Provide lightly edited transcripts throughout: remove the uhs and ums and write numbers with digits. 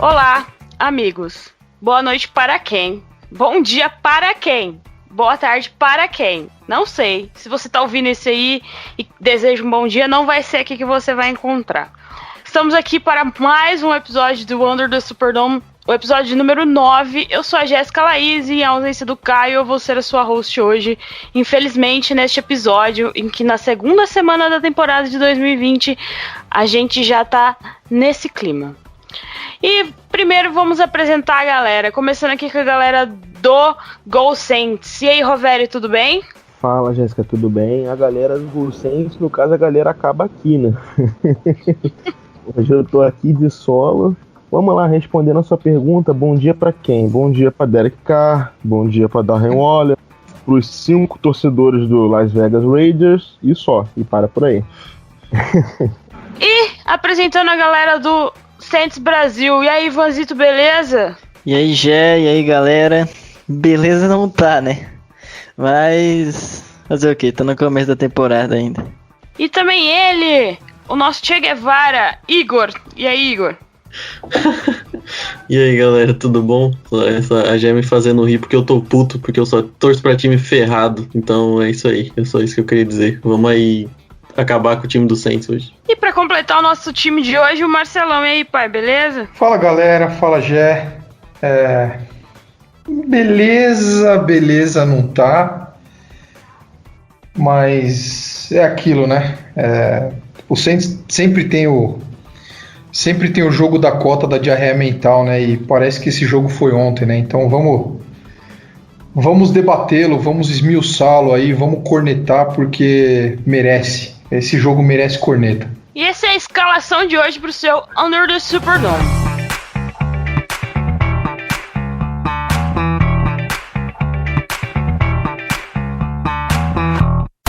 Olá, amigos. Boa noite para quem? Bom dia para quem? Boa tarde para quem? Não sei. Se você tá ouvindo isso aí e deseja um bom dia, não vai ser aqui que você vai encontrar. Estamos aqui para mais um episódio do Under the Superdome, o episódio número 9. Eu sou a Jéssica Laís e, em ausência do Caio, eu vou ser a sua host hoje. Infelizmente, neste episódio, em que na segunda semana da temporada de 2020, a gente já tá nesse clima. E primeiro vamos apresentar a galera, começando aqui com a galera do Go Saints. E aí, Rovério, tudo bem? Fala, Jéssica, tudo bem? A galera do Go Saints, no caso, a galera acaba aqui, né? Hoje eu tô aqui de solo. Vamos lá, respondendo a sua pergunta. Bom dia pra quem? Bom dia pra Derek Carr, bom dia pra Darren Waller, pros 5 torcedores do Las Vegas Raiders e só, e para por aí. E apresentando a galera do Saints Brasil. E aí, Ivanzito, beleza? E aí, Gé, e aí, galera? Beleza não tá, né? Mas fazer o quê? Tô no começo da temporada ainda. E também ele, o nosso Che Guevara, Igor. E aí, Igor? E aí, galera, tudo bom? A Gé me fazendo rir porque eu tô puto, porque eu só torço pra time ferrado. Então é isso aí, é só isso que eu queria dizer. Vamos aí acabar com o time do Saints hoje. E pra completar o nosso time de hoje, o Marcelão. E aí, pai, beleza? Fala, galera, fala, Gé. Beleza não tá, mas é aquilo, né? O Saints sempre tem o jogo da cota da diarreia mental, né? E parece que esse jogo foi ontem, né? Então vamos debatê-lo, vamos esmiuçá-lo aí, vamos cornetar porque merece. Esse jogo merece corneta. E essa é a escalação de hoje pro seu Under the Superdome.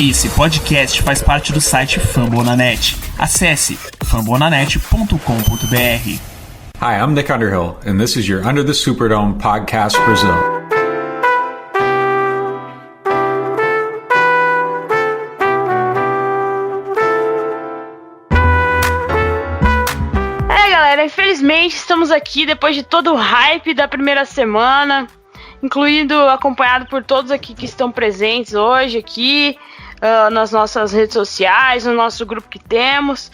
Esse podcast faz parte do site Fambonanet. Acesse fambonanet.com.br. Hi, I'm Nick Underhill, and this is your Under the Superdome Podcast Brazil. Galera, infelizmente estamos aqui depois de todo o hype da primeira semana, acompanhado por todos aqui que estão presentes hoje aqui, nas nossas redes sociais, no nosso grupo que temos.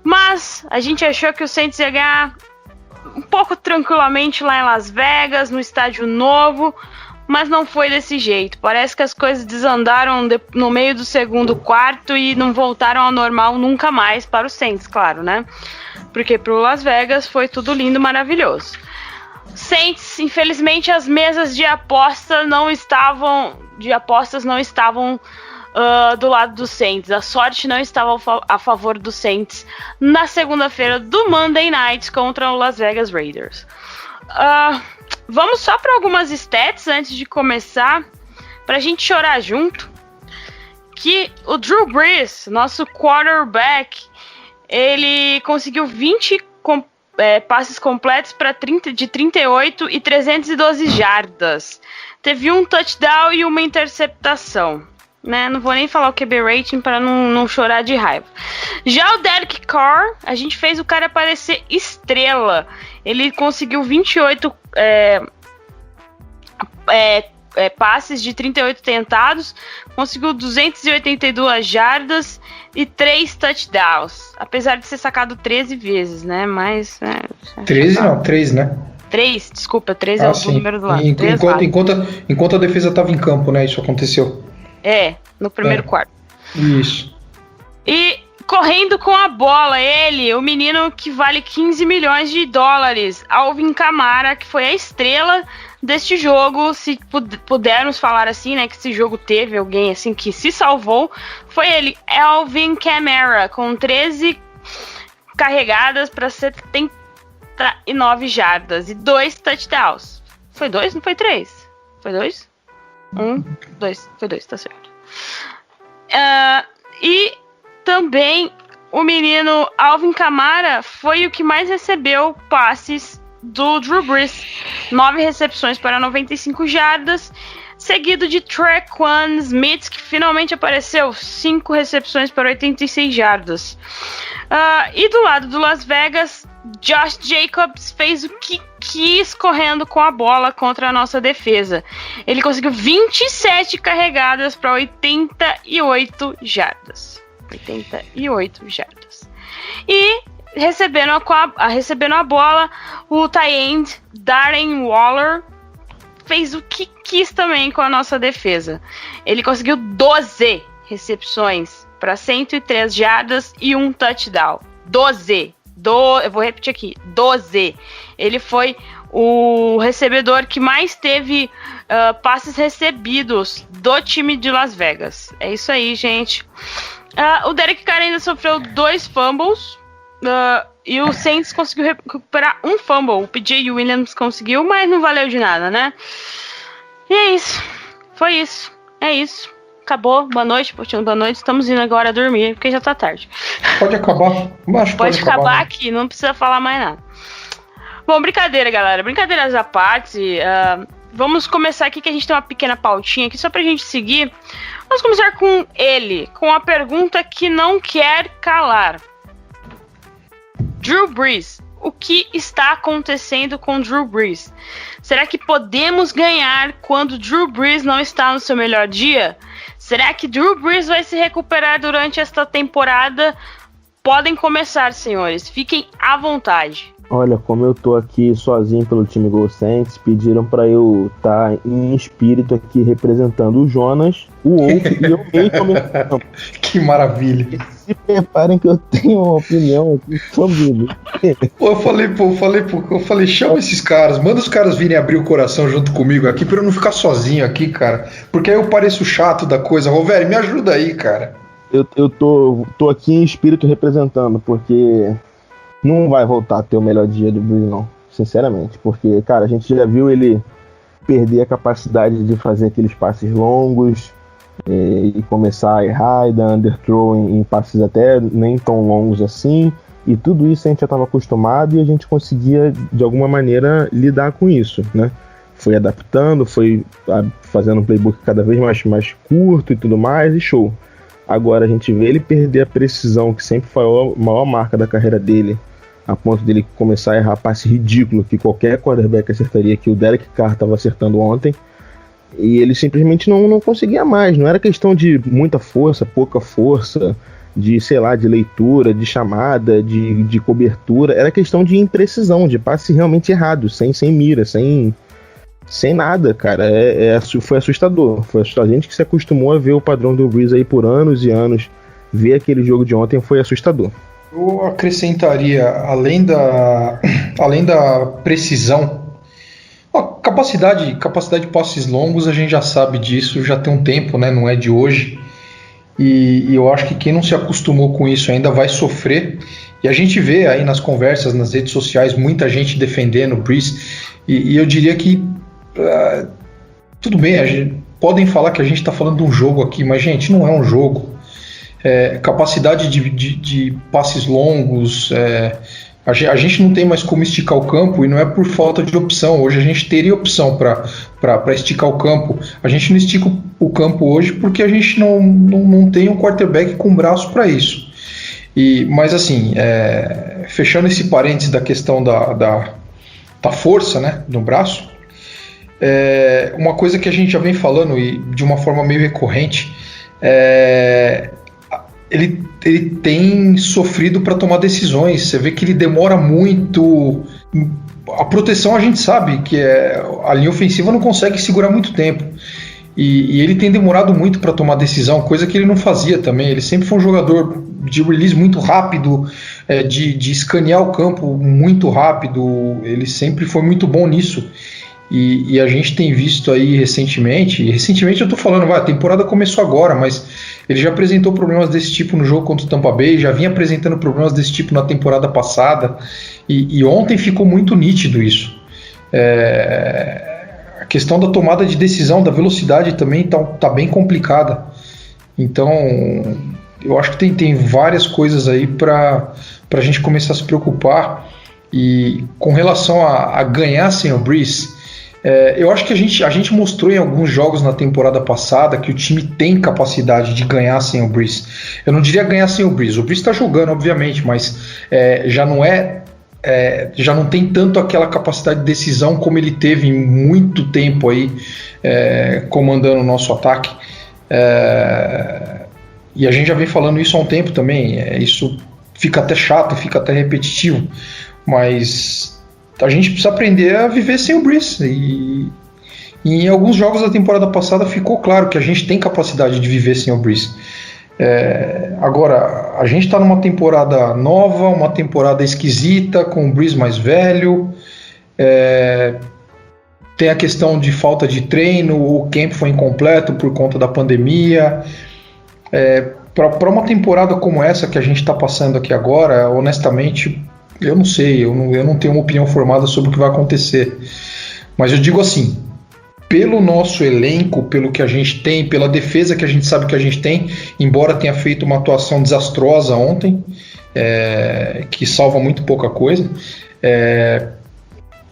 Mas a gente achou que o Saints ia ganhar um pouco tranquilamente lá em Las Vegas, no estádio novo, mas não foi desse jeito. Parece que as coisas desandaram no meio do segundo quarto e não voltaram ao normal nunca mais para o Saints, claro, né? Porque pro Las Vegas foi tudo lindo, maravilhoso. Saints, infelizmente, as mesas de apostas não estavam do lado dos Saints. A sorte não estava a favor dos Saints na segunda-feira do Monday Night contra o Las Vegas Raiders. Vamos só para algumas stats antes de começar, pra gente chorar junto. Que o Drew Brees, nosso quarterback, ele conseguiu 20 passes completos de 38 e 312 jardas. Teve um touchdown e uma interceptação, né? Não vou nem falar o QB rating para não chorar de raiva. Já o Derek Carr, a gente fez o cara parecer estrela. Ele conseguiu 28 passes de 38 tentados, conseguiu 282 jardas e 3 touchdowns, apesar de ser sacado 13 vezes, né? Mas 13 não, 3, né? 3, desculpa, 3 é o número do lado. Enquanto a defesa estava em campo, né? Isso aconteceu. No primeiro quarto. Isso. E correndo com a bola, o menino que vale 15 milhões de dólares, Alvin Kamara, que foi a estrela deste jogo, se pudermos falar assim, né, que esse jogo teve alguém assim que se salvou, foi ele, Alvin Kamara, com 13 carregadas para 79 jardas e 2 touchdowns. Foi 2? Não foi 3? Foi 2? 2. Foi 2, tá certo. E também o menino Alvin Kamara foi o que mais recebeu passes do Drew Brees, 9 recepções para 95 jardas, seguido de Tre'Quan Smith, que finalmente apareceu, 5 recepções para 86 jardas. E do lado do Las Vegas, Josh Jacobs fez o que quis correndo com a bola contra a nossa defesa. Ele conseguiu 27 carregadas para 88 jardas. 88 jardas. E recebendo a bola, o tight end Darren Waller fez o que quis também com a nossa defesa. Ele conseguiu 12 recepções para 103 jardas e um touchdown. 12. Eu vou repetir aqui, 12. Ele foi o recebedor que mais teve passes recebidos do time de Las Vegas. É isso aí, gente. O Derek Carr ainda sofreu 2 fumbles. E o Saints conseguiu recuperar um fumble. O PJ Williams conseguiu, mas não valeu de nada, né? E é isso. Foi isso. É isso. Acabou. Boa noite, Portinho. Boa noite. Estamos indo agora dormir, porque já tá tarde. Pode acabar. Pode acabar aqui, não precisa falar mais nada. Bom, brincadeira, galera. Brincadeiras à parte. Vamos começar aqui, que a gente tem uma pequena pautinha aqui, só pra gente seguir. Vamos começar com ele, com a pergunta que não quer calar. Drew Brees. O que está acontecendo com Drew Brees? Será que podemos ganhar quando Drew Brees não está no seu melhor dia? Será que Drew Brees vai se recuperar durante esta temporada? Podem começar, senhores. Fiquem à vontade. Olha, como eu tô aqui sozinho pelo time Go Saints, pediram pra eu estar em espírito aqui representando o Jonas, o Wolf e eu mesmo. Que maravilha. Se preparem que eu tenho uma opinião aqui sobre ele. Eu falei, chama esses caras, manda os caras virem abrir o coração junto comigo aqui pra eu não ficar sozinho aqui, cara. Porque aí eu pareço chato da coisa. Rovério, me ajuda aí, cara. Eu tô aqui em espírito representando, porque não vai voltar a ter o melhor dia do Brees, não. Sinceramente. Porque, cara, a gente já viu ele perder a capacidade de fazer aqueles passes longos e começar a errar e dar underthrow em passes até nem tão longos assim. E tudo isso a gente já estava acostumado e a gente conseguia, de alguma maneira, lidar com isso, né? Foi adaptando, foi fazendo um playbook cada vez mais curto e tudo mais, e show. Agora a gente vê ele perder a precisão, que sempre foi a maior marca da carreira dele, a ponto dele começar a errar passe ridículo que qualquer quarterback acertaria, que o Derek Carr estava acertando ontem, e ele simplesmente não conseguia mais. Não era questão de muita força, pouca força, de, sei lá, de leitura, de chamada, de cobertura, era questão de imprecisão, de passe realmente errado, sem mira, sem nada, cara. Foi assustador. A gente que se acostumou a ver o padrão do Brees aí por anos e anos, ver aquele jogo de ontem foi assustador. Eu acrescentaria, além da precisão, a capacidade de passes longos, a gente já sabe disso, já tem um tempo, né? Não é de hoje. E eu acho que quem não se acostumou com isso ainda vai sofrer. E a gente vê aí nas conversas, nas redes sociais, muita gente defendendo o Brees. E eu diria que tudo bem, podem falar que a gente está falando de um jogo aqui, mas, gente, não é um jogo. Capacidade de passes longos, a gente não tem mais como esticar o campo, e não é por falta de opção. Hoje a gente teria opção para esticar o campo. A gente não estica o campo hoje porque a gente não tem um quarterback com braço para isso. Mas assim, fechando esse parênteses da questão da força, né, no braço, uma coisa que a gente já vem falando, e de uma forma meio recorrente, ele tem sofrido para tomar decisões. Você vê que ele demora muito. A proteção, a gente sabe que a linha ofensiva não consegue segurar muito tempo. E ele tem demorado muito para tomar decisão, coisa que ele não fazia também. Ele sempre foi um jogador de release muito rápido, de escanear o campo muito rápido. Ele sempre foi muito bom nisso. E a gente tem visto aí recentemente eu tô falando, a temporada começou agora, mas ele já apresentou problemas desse tipo no jogo contra o Tampa Bay, já vinha apresentando problemas desse tipo na temporada passada, e ontem ficou muito nítido isso. A questão da tomada de decisão, da velocidade também tá bem complicada. Então, eu acho que tem várias coisas aí para a gente começar a se preocupar. E com relação a ganhar sem o Brees, eu acho que a gente mostrou em alguns jogos na temporada passada que o time tem capacidade de ganhar sem o Brees. Eu não diria ganhar sem o Brees está jogando, obviamente, mas já não é já não tem tanto aquela capacidade de decisão como ele teve em muito tempo aí, comandando o nosso ataque. E a gente já vem falando isso há um tempo também. Isso fica até chato, fica até repetitivo, mas a gente precisa aprender a viver sem o Brees. E em alguns jogos da temporada passada ficou claro que a gente tem capacidade de viver sem o Brees. Agora, a gente está numa temporada nova, uma temporada esquisita, com o Brees mais velho. Tem a questão de falta de treino, o camp foi incompleto por conta da pandemia. Para uma temporada como essa que a gente está passando aqui agora, honestamente, eu não sei, eu não tenho uma opinião formada sobre o que vai acontecer. Mas eu digo assim, pelo nosso elenco, pelo que a gente tem, pela defesa que a gente sabe que a gente tem, embora tenha feito uma atuação desastrosa ontem, que salva muito pouca coisa,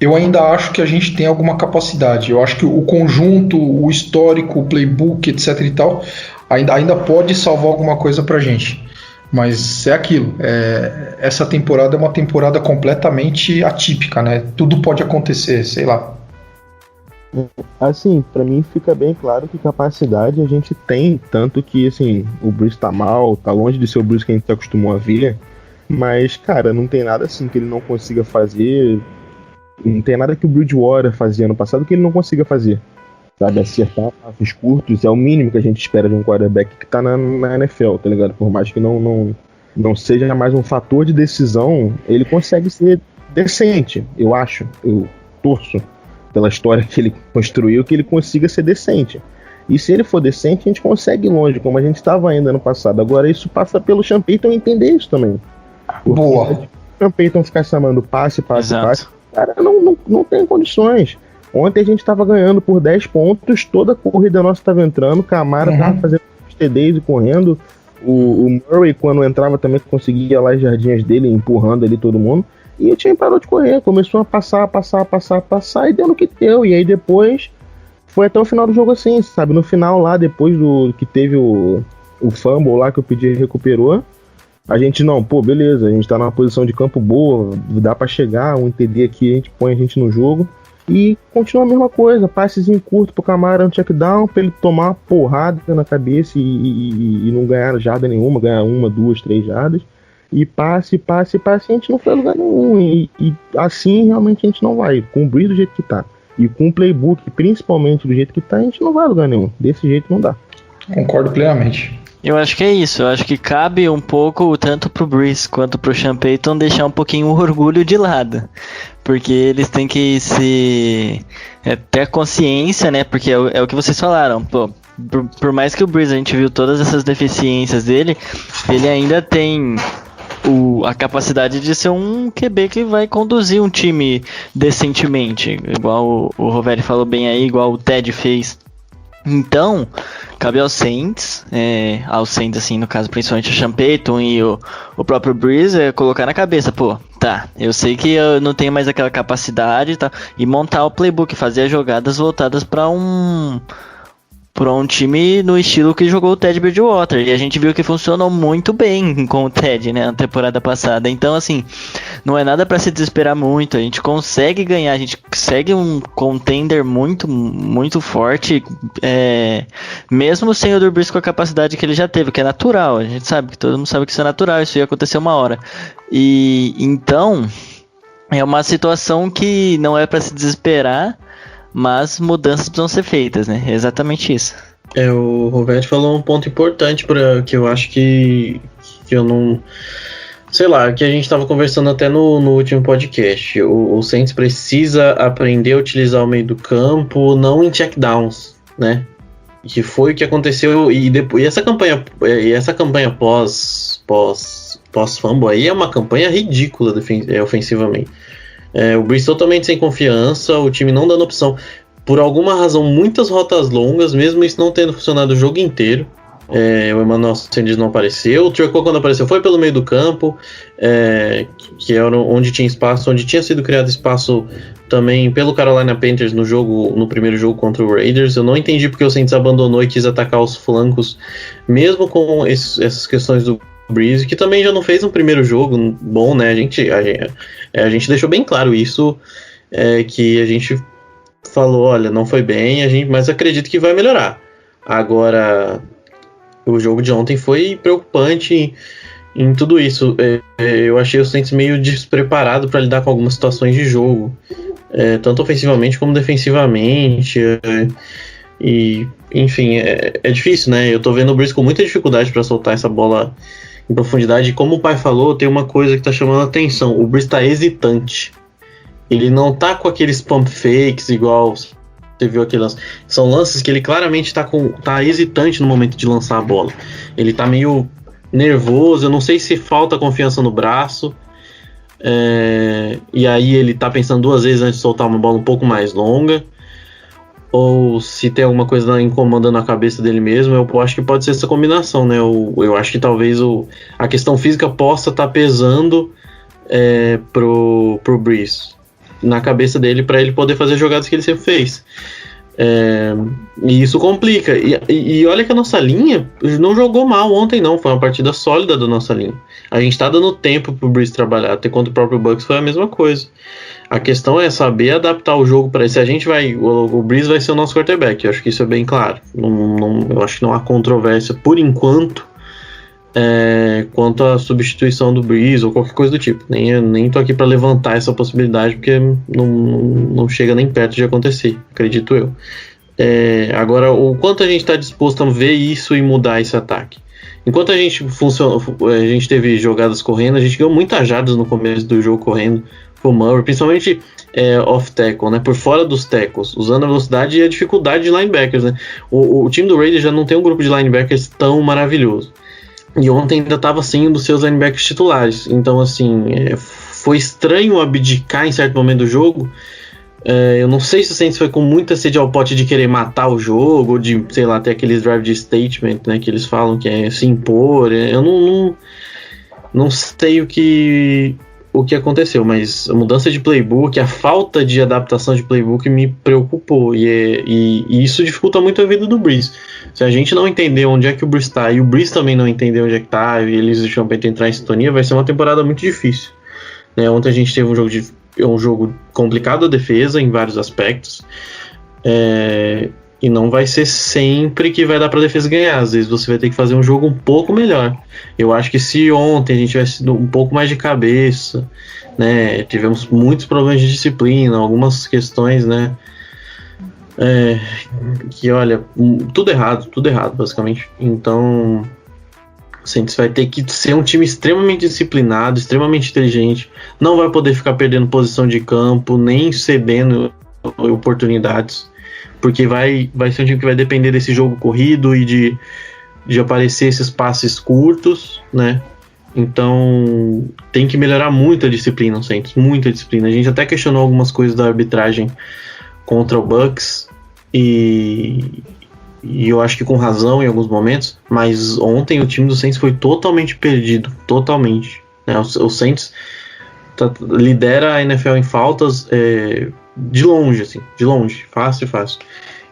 eu ainda acho que a gente tem alguma capacidade. Eu acho que o conjunto, o histórico, o playbook, etc e tal, ainda pode salvar alguma coisa pra gente. Mas é aquilo, essa temporada é uma temporada completamente atípica, né? Tudo pode acontecer, sei lá. Assim, pra mim fica bem claro que capacidade a gente tem, tanto que, assim, o Brees tá mal, tá longe de ser o Brees que a gente se acostumou a ver, mas, cara, não tem nada assim que ele não consiga fazer, não tem nada que o Bridgewater fazia no passado que ele não consiga fazer, sabe? Acertar passos curtos é o mínimo que a gente espera de um quarterback que tá na NFL, tá ligado? Por mais que não seja mais um fator de decisão, ele consegue ser decente, eu acho, eu torço pela história que ele construiu, que ele consiga ser decente. E se ele for decente, a gente consegue ir longe, como a gente estava ainda no passado. Agora isso passa pelo Sean Payton entender isso também. Boa. Se o Sean Payton ficar chamando passe, cara, não tem condições. Ontem a gente estava ganhando por 10 pontos, toda a corrida nossa estava entrando, Camara estava fazendo os TDs e correndo, o Murray, quando entrava, também conseguia lá as jardinhas dele, empurrando ali todo mundo. E o time parou de correr, começou a passar e deu no que deu. E aí depois foi até o final do jogo assim, sabe? No final lá, depois do que teve o fumble lá que o PJ recuperou, a gente beleza, a gente tá numa posição de campo boa, dá pra chegar, um TD aqui, a gente põe a gente no jogo. E continua a mesma coisa, passezinho curto pro Camara no checkdown, pra ele tomar uma porrada na cabeça e não ganhar jarda nenhuma, ganhar 1, 2, 3 jardas. E passe, a gente não foi a lugar nenhum. E assim realmente a gente não vai. Com o Brees do jeito que tá, e com o playbook principalmente do jeito que tá, a gente não vai a lugar nenhum. Desse jeito não dá. Concordo plenamente. Eu acho que é isso. Eu acho que cabe um pouco, tanto pro Brees quanto pro Sean Payton, deixar um pouquinho o orgulho de lado. Porque eles têm que ter consciência, né? Porque é o que vocês falaram. Pô, por mais que o Brees, a gente viu todas essas deficiências dele, ele ainda tem a capacidade de ser um QB que vai conduzir um time decentemente, igual o Roveri falou bem aí, igual o Ted fez. Então, cabe aos Saints, assim, no caso, principalmente o Sean Payton e o próprio Brees, colocar na cabeça, eu sei que eu não tenho mais aquela capacidade, tá, e montar o playbook, fazer as jogadas voltadas para um time no estilo que jogou o Ted Bridgewater, e a gente viu que funcionou muito bem com o Ted, né, na temporada passada. Então, assim, não é nada para se desesperar muito, a gente consegue ganhar, a gente segue um contender muito, muito forte, mesmo sem o Drew Brees com a capacidade que ele já teve, que é natural, a gente sabe, que todo mundo sabe que isso é natural, isso ia acontecer uma hora. E então, é uma situação que não é para se desesperar, mas mudanças precisam ser feitas, né? É exatamente isso. O Roberto falou um ponto importante que eu acho que eu não... Sei lá, que a gente estava conversando até no último podcast. O Saints precisa aprender a utilizar o meio do campo, não em checkdowns, né? Que foi o que aconteceu. E essa campanha pós-fumble aí é uma campanha ridícula ofensivamente. O Brees totalmente sem confiança, o time não dando opção. Por alguma razão, muitas rotas longas, mesmo isso não tendo funcionado o jogo inteiro. O Emmanuel Sanders não apareceu. O Tricot, quando apareceu, foi pelo meio do campo, que era onde tinha espaço, onde tinha sido criado espaço também pelo Carolina Panthers no primeiro jogo contra o Raiders. Eu não entendi porque o Saints abandonou e quis atacar os flancos, mesmo com essas questões do Breeze, que também já não fez um primeiro jogo bom, né? A gente deixou bem claro isso, que a gente falou, olha, não foi bem, mas acredito que vai melhorar. Agora, o jogo de ontem foi preocupante em tudo isso. Eu achei o Saints meio despreparado para lidar com algumas situações de jogo, tanto ofensivamente como defensivamente. E, enfim, é difícil, né? Eu tô vendo o Breeze com muita dificuldade para soltar essa bola em profundidade. E como o pai falou, tem uma coisa que tá chamando a atenção. O Breeze tá hesitante. Ele não tá com aqueles pump fakes igual você viu aquele lance. São lances que ele claramente tá hesitante no momento de lançar a bola. Ele tá meio nervoso, eu não sei se falta confiança no braço. E aí ele tá pensando 2 vezes antes de soltar uma bola um pouco mais longa. Ou se tem alguma coisa incomodando a cabeça dele mesmo. Eu acho que pode ser essa combinação, né? Eu acho que talvez a questão física possa estar pesando pro Breeze na cabeça dele, para ele poder fazer jogadas que ele sempre fez. E isso complica. E olha que a nossa linha não jogou mal ontem, não. Foi uma partida sólida da nossa linha. A gente tá dando tempo pro Breeze trabalhar. Até contra o próprio Bucks foi a mesma coisa. A questão é saber adaptar o jogo para isso. A gente o Breeze vai ser o nosso quarterback. Eu acho que isso é bem claro. Eu acho que não há controvérsia por enquanto quanto à substituição do Breeze ou qualquer coisa do tipo. Nem tô aqui para levantar essa possibilidade, porque não chega nem perto de acontecer, acredito eu. Agora, o quanto a gente está disposto a ver isso e mudar esse ataque. Enquanto a gente teve jogadas correndo, a gente ganhou muitas jardas no começo do jogo correndo pro Murray, principalmente off-tackle, né, por fora dos tackles, usando a velocidade e a dificuldade de linebackers, né. O time do Raiders já não tem um grupo de linebackers tão maravilhoso. E ontem ainda estava sem um dos seus linebackers titulares. Então, assim, foi estranho abdicar em certo momento do jogo. Eu não sei se o Saints foi com muita sede ao pote de querer matar o jogo, ou de, sei lá, ter aqueles drive de statement, né, que eles falam que é se impor. Eu não sei o que aconteceu, mas a mudança de playbook, a falta de adaptação de playbook me preocupou. E isso dificulta muito a vida do Breeze. Se a gente não entender onde é que o Breeze está, e o Breeze também não entender onde é que está, e eles deixam para entrar em sintonia, vai ser uma temporada muito difícil. Ontem a gente teve um jogo complicado a defesa em vários aspectos, e não vai ser sempre que vai dar para a defesa ganhar. Às vezes você vai ter que fazer um jogo um pouco melhor. Eu acho que se ontem a gente tivesse um pouco mais de cabeça, né, tivemos muitos problemas de disciplina, algumas questões, né, que olha, tudo errado basicamente. Então o Saints vai ter que ser um time extremamente disciplinado, extremamente inteligente, não vai poder ficar perdendo posição de campo, nem cedendo oportunidades, porque vai ser um time que vai depender desse jogo corrido e de aparecer esses passes curtos, né? Então tem que melhorar muito a disciplina, o Saints, muita disciplina. A gente até questionou algumas coisas da arbitragem contra o Bucks e eu acho que com razão em alguns momentos, mas ontem o time do Saints foi totalmente perdido, totalmente, né? O Saints lidera a NFL em faltas de longe, assim, de longe, fácil.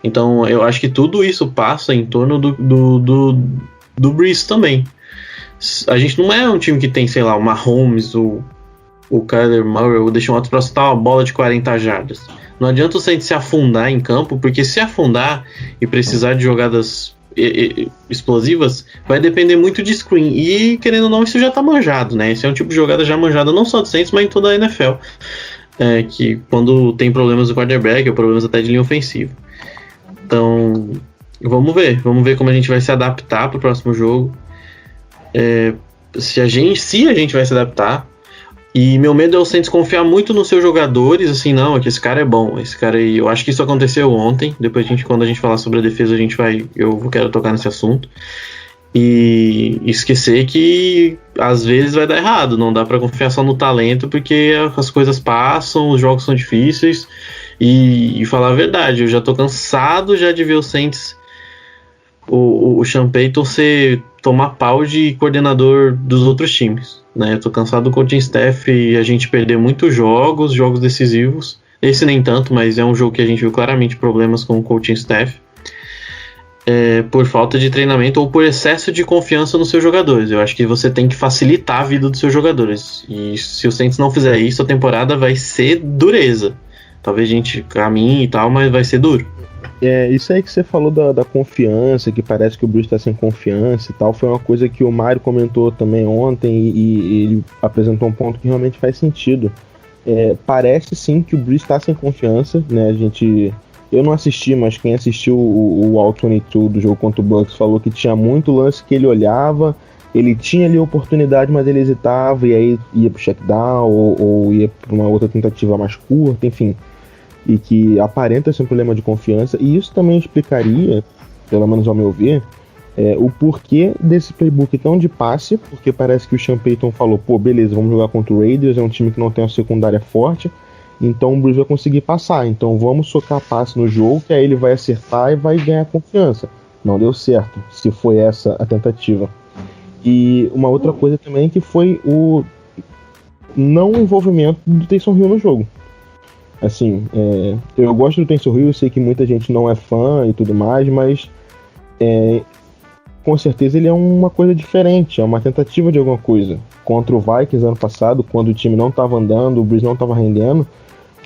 Então eu acho que tudo isso passa em torno do Breeze também. A gente não é um time que tem, sei lá, o Mahomes, o Kyler Murray, ou deixa um outro para soltar uma bola de 40 jardas. Não adianta o Saints se afundar em campo, porque se afundar e precisar de jogadas explosivas, vai depender muito de screen. E, querendo ou não, isso já tá manjado, né? Esse é um tipo de jogada já manjada não só do Saints, mas em toda a NFL. Que quando tem problemas do quarterback, ou problemas até de linha ofensiva. Então, vamos ver como a gente vai se adaptar pro próximo jogo. Se a gente vai se adaptar. E meu medo é o Saints confiar muito nos seus jogadores, assim, não, é que esse cara é bom, esse cara aí, eu acho que isso aconteceu ontem, depois quando a gente falar sobre a defesa, eu quero tocar nesse assunto, e esquecer que às vezes vai dar errado, não dá pra confiar só no talento, porque as coisas passam, os jogos são difíceis, e falar a verdade, eu já tô cansado já de ver o Saints, o Sean Payton tomar pau de coordenador dos outros times, né? Eu tô cansado do coaching staff e a gente perder muitos jogos decisivos. Esse nem tanto, mas é um jogo que a gente viu claramente problemas com o coaching staff. por falta de treinamento ou por excesso de confiança nos seus jogadores. Eu acho que você tem que facilitar a vida dos seus jogadores. E se o Saints não fizer isso, a temporada vai ser dureza. Talvez a gente caminhe e tal, mas vai ser duro. Isso aí que você falou da confiança, que parece que o Bruce está sem confiança e tal, foi uma coisa que o Mário comentou também ontem e ele apresentou um ponto que realmente faz sentido. Parece sim que o Bruce está sem confiança, né? Eu não assisti, mas quem assistiu o All 22 do jogo contra o Bucks falou que tinha muito lance que ele olhava, ele tinha ali a oportunidade, mas ele hesitava e aí ia pro checkdown ou ia para uma outra tentativa mais curta, enfim. E que aparenta ser um problema de confiança, e isso também explicaria, pelo menos ao meu ver, o porquê desse playbook tão de passe, porque parece que o Sean Payton falou, beleza, vamos jogar contra o Raiders, é um time que não tem uma secundária forte, então o Bruce vai conseguir passar, então vamos socar passe no jogo, que aí ele vai acertar e vai ganhar confiança. Não deu certo, se foi essa a tentativa. E uma outra coisa também que foi o não envolvimento do Taysom Hill no jogo. Assim, eu gosto do Taysom Hill, eu sei que muita gente não é fã e tudo mais, mas com certeza ele é uma coisa diferente, é uma tentativa de alguma coisa. Contra o Vikings ano passado, quando o time não estava andando, o Brees não estava rendendo,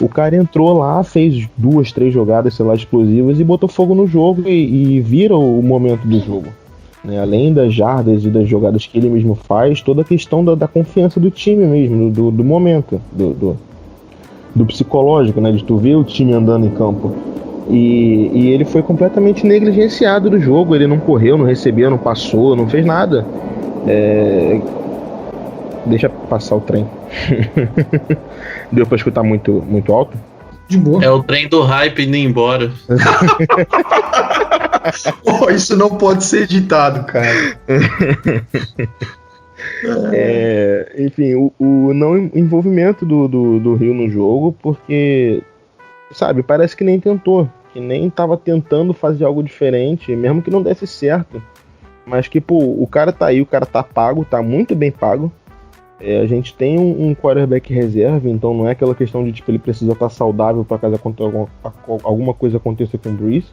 o cara entrou lá, fez 2, 3 jogadas, sei lá, explosivas e botou fogo no jogo e vira o momento do jogo. Né? Além das jardas e das jogadas que ele mesmo faz, toda a questão da confiança do time mesmo, do momento, do psicológico, né? De tu ver o time andando em campo. E ele foi completamente negligenciado do jogo, ele não correu, não recebeu, não passou, não fez nada. Deixa passar o trem. Deu pra escutar muito, muito alto? De boa. É o trem do hype indo embora. Isso não pode ser editado, cara. Enfim, o não envolvimento do Hill no jogo, porque, sabe, parece que nem tentou, que nem tava tentando fazer algo diferente, mesmo que não desse certo. Mas que, o cara tá aí, o cara tá pago, tá muito bem pago. A gente tem um quarterback reserva, então não é aquela questão de ele precisa estar saudável para caso alguma coisa aconteça com o Brees.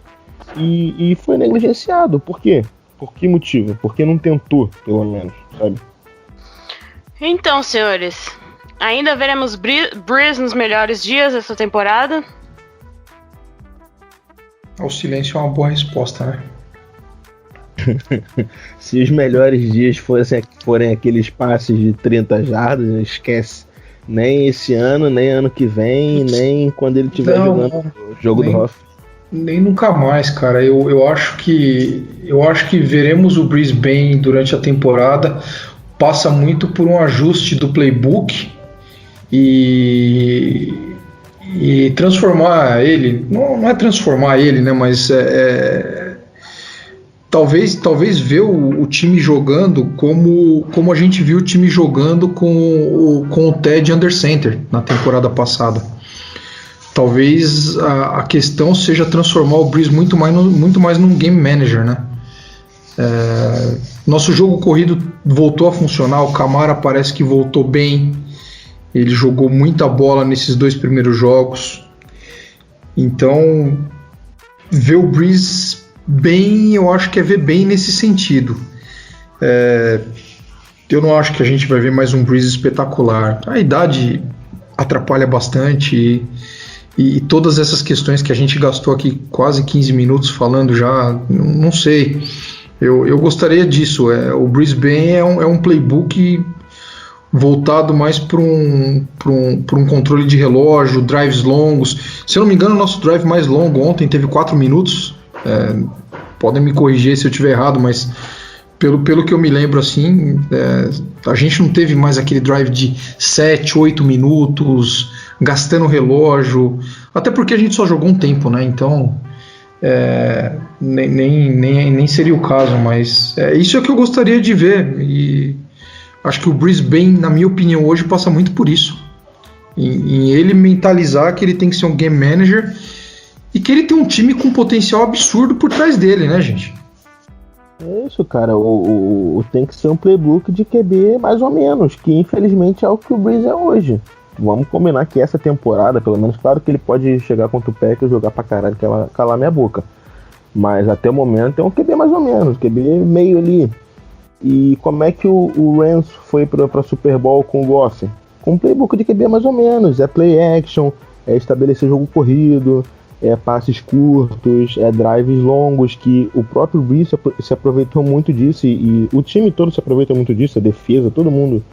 E foi negligenciado. Por quê? Por que motivo? Porque não tentou, pelo menos, sabe? Então, senhores, ainda veremos Brees nos melhores dias dessa temporada? O silêncio é uma boa resposta, né? Se os melhores dias forem aqueles passes de 30 jardas, não esquece. Nem esse ano, nem ano que vem, nem quando ele estiver jogando o jogo do Hoff. Nem nunca mais, cara. Eu acho que veremos o Brees bem durante a temporada. Passa muito por um ajuste do playbook e transformar ele. Não é transformar ele, né? Mas Talvez ver o time jogando como a gente viu o time jogando com o Ted under center na temporada passada. Talvez a questão seja transformar o Brees muito mais num game manager, né? Nosso jogo corrido voltou a funcionar, o Kamara parece que voltou bem, ele jogou muita bola nesses 2 primeiros jogos. Então, ver o Brees bem, eu acho que é ver bem nesse sentido. Eu não acho que a gente vai ver mais um Brees espetacular. A idade atrapalha bastante e todas essas questões que a gente gastou aqui quase 15 minutos falando já, não sei. Eu gostaria disso. O Brees bem é um playbook voltado mais para um controle de relógio, drives longos. Se eu não me engano, o nosso drive mais longo ontem teve 4 minutos. Podem me corrigir se eu estiver errado, mas pelo que eu me lembro, assim, a gente não teve mais aquele drive de 7, 8 minutos, gastando relógio, até porque a gente só jogou um tempo, né? Então nem seria o caso, mas isso é que eu gostaria de ver, e acho que o Brees bem, na minha opinião, hoje passa muito por isso, em ele mentalizar que ele tem que ser um game manager e que ele tem um time com potencial absurdo por trás dele, né, gente? É isso, cara. Tem que ser um playbook de QB mais ou menos, que infelizmente é o que o Brees é hoje. Vamos combinar que essa temporada, pelo menos, claro que ele pode chegar contra o Packers, jogar pra caralho, calar minha boca. Mas até o momento é um QB mais ou menos, QB meio ali. E como é que o Rams foi pra Super Bowl com o Goff? Com um playbook de QB mais ou menos, é play action, é estabelecer jogo corrido, é passes curtos, é drives longos, que o próprio Brees se aproveitou muito disso, e o time todo se aproveita muito disso, a defesa, todo mundo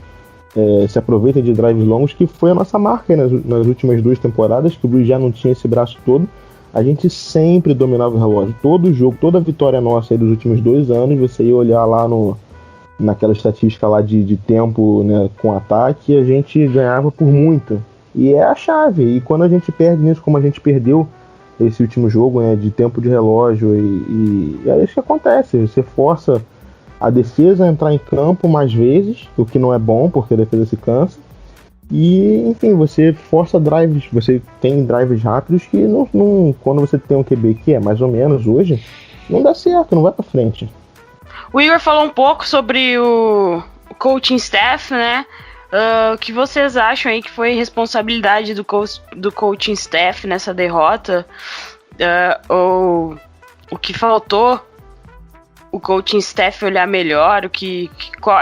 se aproveita de drives longos, que foi a nossa marca nas últimas 2 temporadas, que o Brees já não tinha esse braço todo. A gente sempre dominava o relógio, todo jogo, toda vitória nossa aí dos últimos 2 anos, você ia olhar lá naquela estatística lá de tempo, né, com ataque, a gente ganhava por muito. E é a chave. E quando a gente perde nisso, como a gente perdeu esse último jogo, né, de tempo de relógio, e é isso que acontece. Você força a defesa a entrar em campo mais vezes, o que não é bom, porque a defesa se cansa. E, enfim, você força drives, você tem drives rápidos que não, quando você tem um QB que é mais ou menos hoje, não dá certo, não vai pra frente. O Igor falou um pouco sobre o coaching staff, né? O que vocês acham aí que foi responsabilidade do coaching staff nessa derrota? Ou o que faltou o coaching staff olhar melhor, o que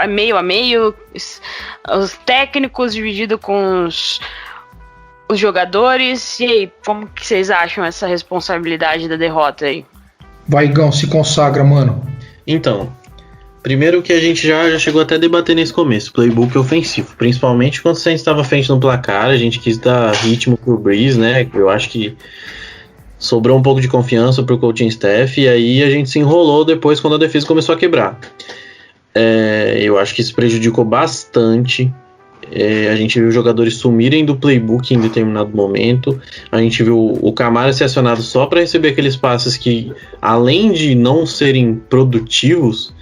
é meio a meio, os técnicos divididos com os jogadores? E aí, como que vocês acham essa responsabilidade da derrota aí? Vai, Igão, se consagra, mano. Então, primeiro que a gente já chegou até a debater nesse começo, playbook ofensivo, principalmente quando a gente estava frente no placar, a gente quis dar ritmo pro Brees, né, eu acho que sobrou um pouco de confiança pro coaching staff, e aí a gente se enrolou depois quando a defesa começou a quebrar. Eu acho que isso prejudicou bastante. A gente viu os jogadores sumirem do playbook em determinado momento. A gente viu o Kamara ser acionado só para receber aqueles passes que, além de não serem produtivos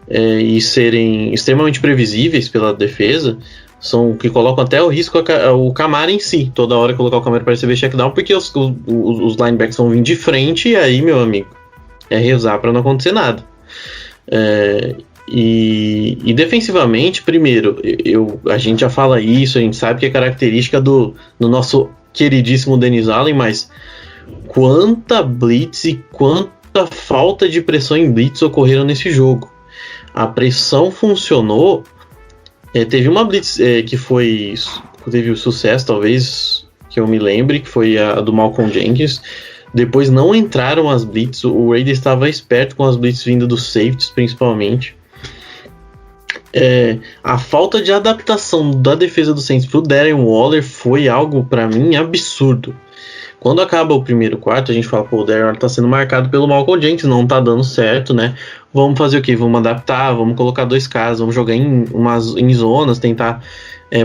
e serem extremamente previsíveis pela defesa, são que colocam até o risco o Kamara em si. Toda hora colocar o Kamara para receber checkdown, porque os linebackers vão vir de frente, e aí, meu amigo, é rezar para não acontecer nada. E defensivamente, primeiro, a gente já fala isso, a gente sabe que é característica do nosso queridíssimo Dennis Allen, mas quanta blitz e quanta falta de pressão em blitz ocorreram nesse jogo. A pressão funcionou. Teve uma blitz que teve o sucesso, talvez, que eu me lembre, que foi a do Malcolm Jenkins. Depois não entraram as blitz, o Raiders estava esperto com as blitz vindo dos safeties, principalmente. A falta de adaptação da defesa do Saints pro Darren Waller foi algo, para mim, absurdo. Quando acaba o primeiro quarto, a gente fala, o Darren Waller tá sendo marcado pelo Malcolm Jenkins, não tá dando certo, né? Vamos fazer o quê? Vamos adaptar, vamos colocar 2 caras, vamos jogar em zonas, tentar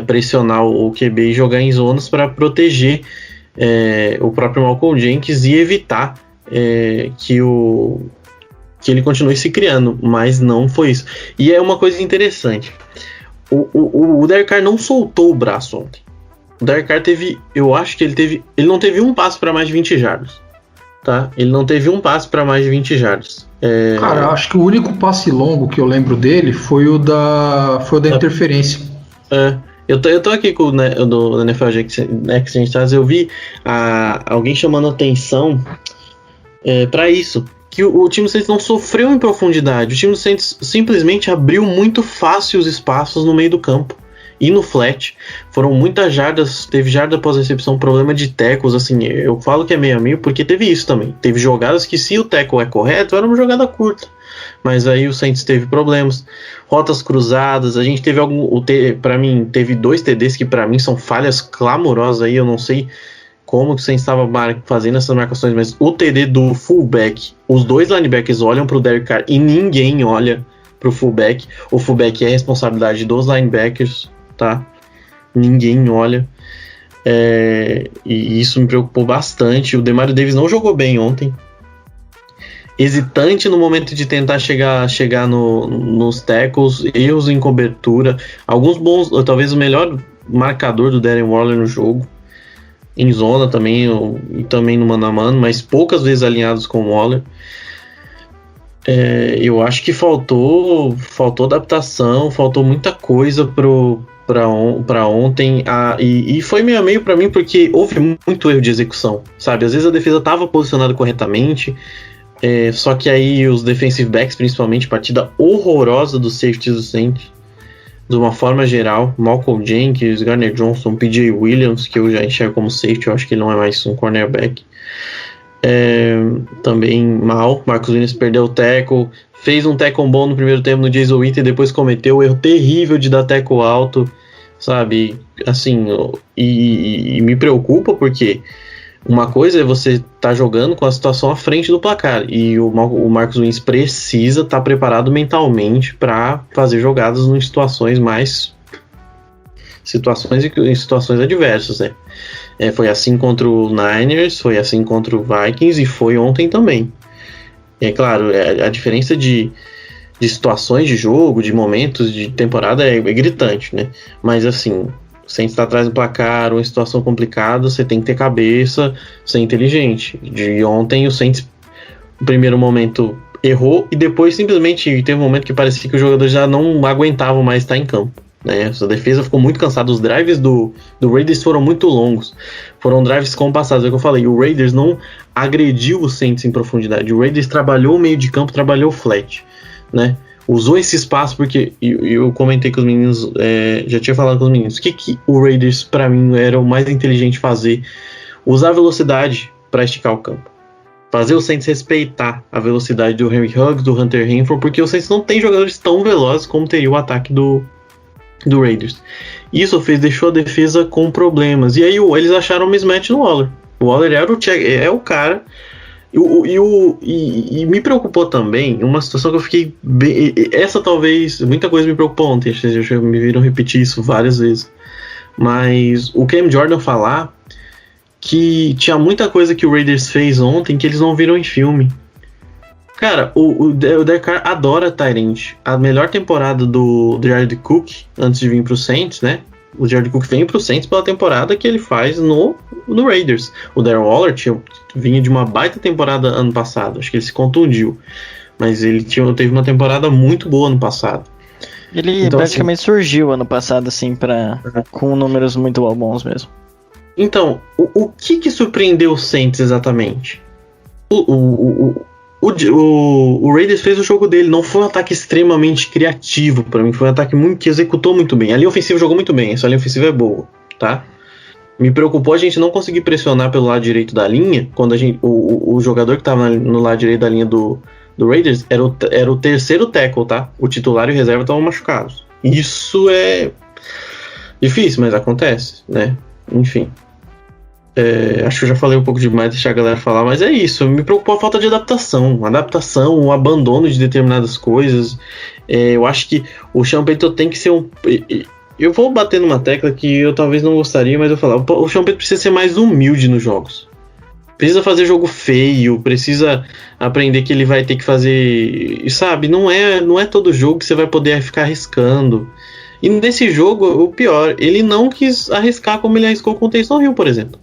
pressionar o QB e jogar em zonas para proteger o próprio Malcolm Jenkins e evitar que ele continue se criando, mas não foi isso. E é uma coisa interessante, o Derek Carr não soltou o braço ontem. O Derek Carr ele não teve um passe para mais de 20 jardas, tá? Ele não teve um passe para mais de 20 jardas. Cara, acho que o único passe longo que eu lembro dele foi o da interferência. Eu tô aqui com o do NFL Next Gen Stars, eu vi alguém chamando atenção para isso, que o time do Saints não sofreu em profundidade. O time do Saints simplesmente abriu muito fácil os espaços no meio do campo e no flat. Foram muitas jardas, teve jarda após recepção, problema de tackles, assim, eu falo que é meio a meio porque teve isso também. Teve jogadas que, se o tackle é correto, era uma jogada curta, mas aí o Saints teve problemas, rotas cruzadas, a gente teve para mim, teve 2 TDs que para mim são falhas clamorosas aí, eu não sei como que o Saints estava fazendo essas marcações, mas o TD do fullback, os 2 linebackers olham pro Derek Carr e ninguém olha pro fullback. O fullback é responsabilidade dos linebackers, tá? Ninguém olha. E isso me preocupou bastante. O Demario Davis não jogou bem ontem. Hesitante no momento de tentar chegar nos tackles, erros em cobertura. Alguns bons, talvez o melhor marcador do Darren Waller no jogo. Em zona também, e também no mano a mano, mas poucas vezes alinhados com o Waller. Eu acho que faltou adaptação, faltou muita coisa pro pra ontem. E foi meio a meio pra mim porque houve muito erro de execução, sabe? Às vezes a defesa tava posicionada corretamente, só que aí os defensive backs, principalmente, partida horrorosa dos safeties do Saints, de uma forma geral. Malcolm Jenkins, Gardner Johnson, P.J. Williams, que eu já enxergo como safety, eu acho que ele não é mais um cornerback. Também mal. Marcus Williams perdeu o tackle, fez um tackle bom no primeiro tempo no Jason Witten e depois cometeu o erro terrível de dar tackle alto, sabe? Assim, e me preocupa porque uma coisa é você tá jogando com a situação à frente do placar e o Marcus Williams precisa estar preparado mentalmente para fazer jogadas em situações adversas, né? Foi assim contra o Niners, foi assim contra o Vikings e foi ontem também. É claro, a diferença de situações de jogo, de momentos de temporada é gritante, né? Mas assim, sem estar atrás do placar, uma situação complicada, você tem que ter cabeça, ser inteligente. De ontem o Saints, no primeiro momento, errou e depois simplesmente teve um momento que parecia que os jogadores já não aguentavam mais estar em campo. A defesa ficou muito cansada. Os drives do Raiders foram muito longos. Foram drives compassados, é o que eu falei. O Raiders não agrediu o Saints em profundidade. O Raiders trabalhou o meio de campo, trabalhou flat, né? Usou esse espaço porque eu comentei com os meninos, já tinha falado com os meninos. O que o Raiders, pra mim, era o mais inteligente fazer? Usar a velocidade para esticar o campo. Fazer o Saints respeitar a velocidade do Henry Huggs, do Hunter Renfrow, porque o Saints não tem jogadores tão velozes como teria o ataque do Raiders. Isso deixou a defesa com problemas. E aí eles acharam um mismatch no Waller. O Waller é o cara. E me preocupou também uma situação que eu fiquei bem. Essa talvez. Muita coisa me preocupou ontem. Vocês já me viram repetir isso várias vezes. Mas o Cam Jordan falar que tinha muita coisa que o Raiders fez ontem que eles não viram em filme. Cara, o Derek Carr adora tight end. A melhor temporada do Jared Cook, antes de vir pro Saints, né? O Jared Cook vem pro Saints pela temporada que ele faz no Raiders. O Darren Waller vinha de uma baita temporada ano passado. Acho que ele se contundiu. Mas ele teve uma temporada muito boa ano passado. Ele então, praticamente surgiu ano passado, assim, com números muito bons mesmo. Então, o que surpreendeu o Saints exatamente? O Raiders fez o jogo dele, não foi um ataque extremamente criativo pra mim, foi um ataque que executou muito bem. A linha ofensiva jogou muito bem, essa linha ofensiva é boa, tá? Me preocupou a gente não conseguir pressionar pelo lado direito da linha, quando o jogador que tava no lado direito da linha do Raiders era o terceiro tackle, tá? O titular e o reserva estavam machucados. Isso é difícil, mas acontece, né? Enfim. Acho que eu já falei um pouco demais, deixar a galera falar, mas é isso. Me preocupou a falta de adaptação, o abandono de determinadas coisas. Eu acho que o Sean Payton tem que ser eu vou bater numa tecla que eu talvez não gostaria, mas eu vou falar. O Sean Payton precisa ser mais humilde nos jogos. Precisa fazer jogo feio, precisa aprender que ele vai ter que fazer... Sabe, não é todo jogo que você vai poder ficar arriscando. E nesse jogo, o pior, ele não quis arriscar como ele arriscou com o Taysom Hill, por exemplo.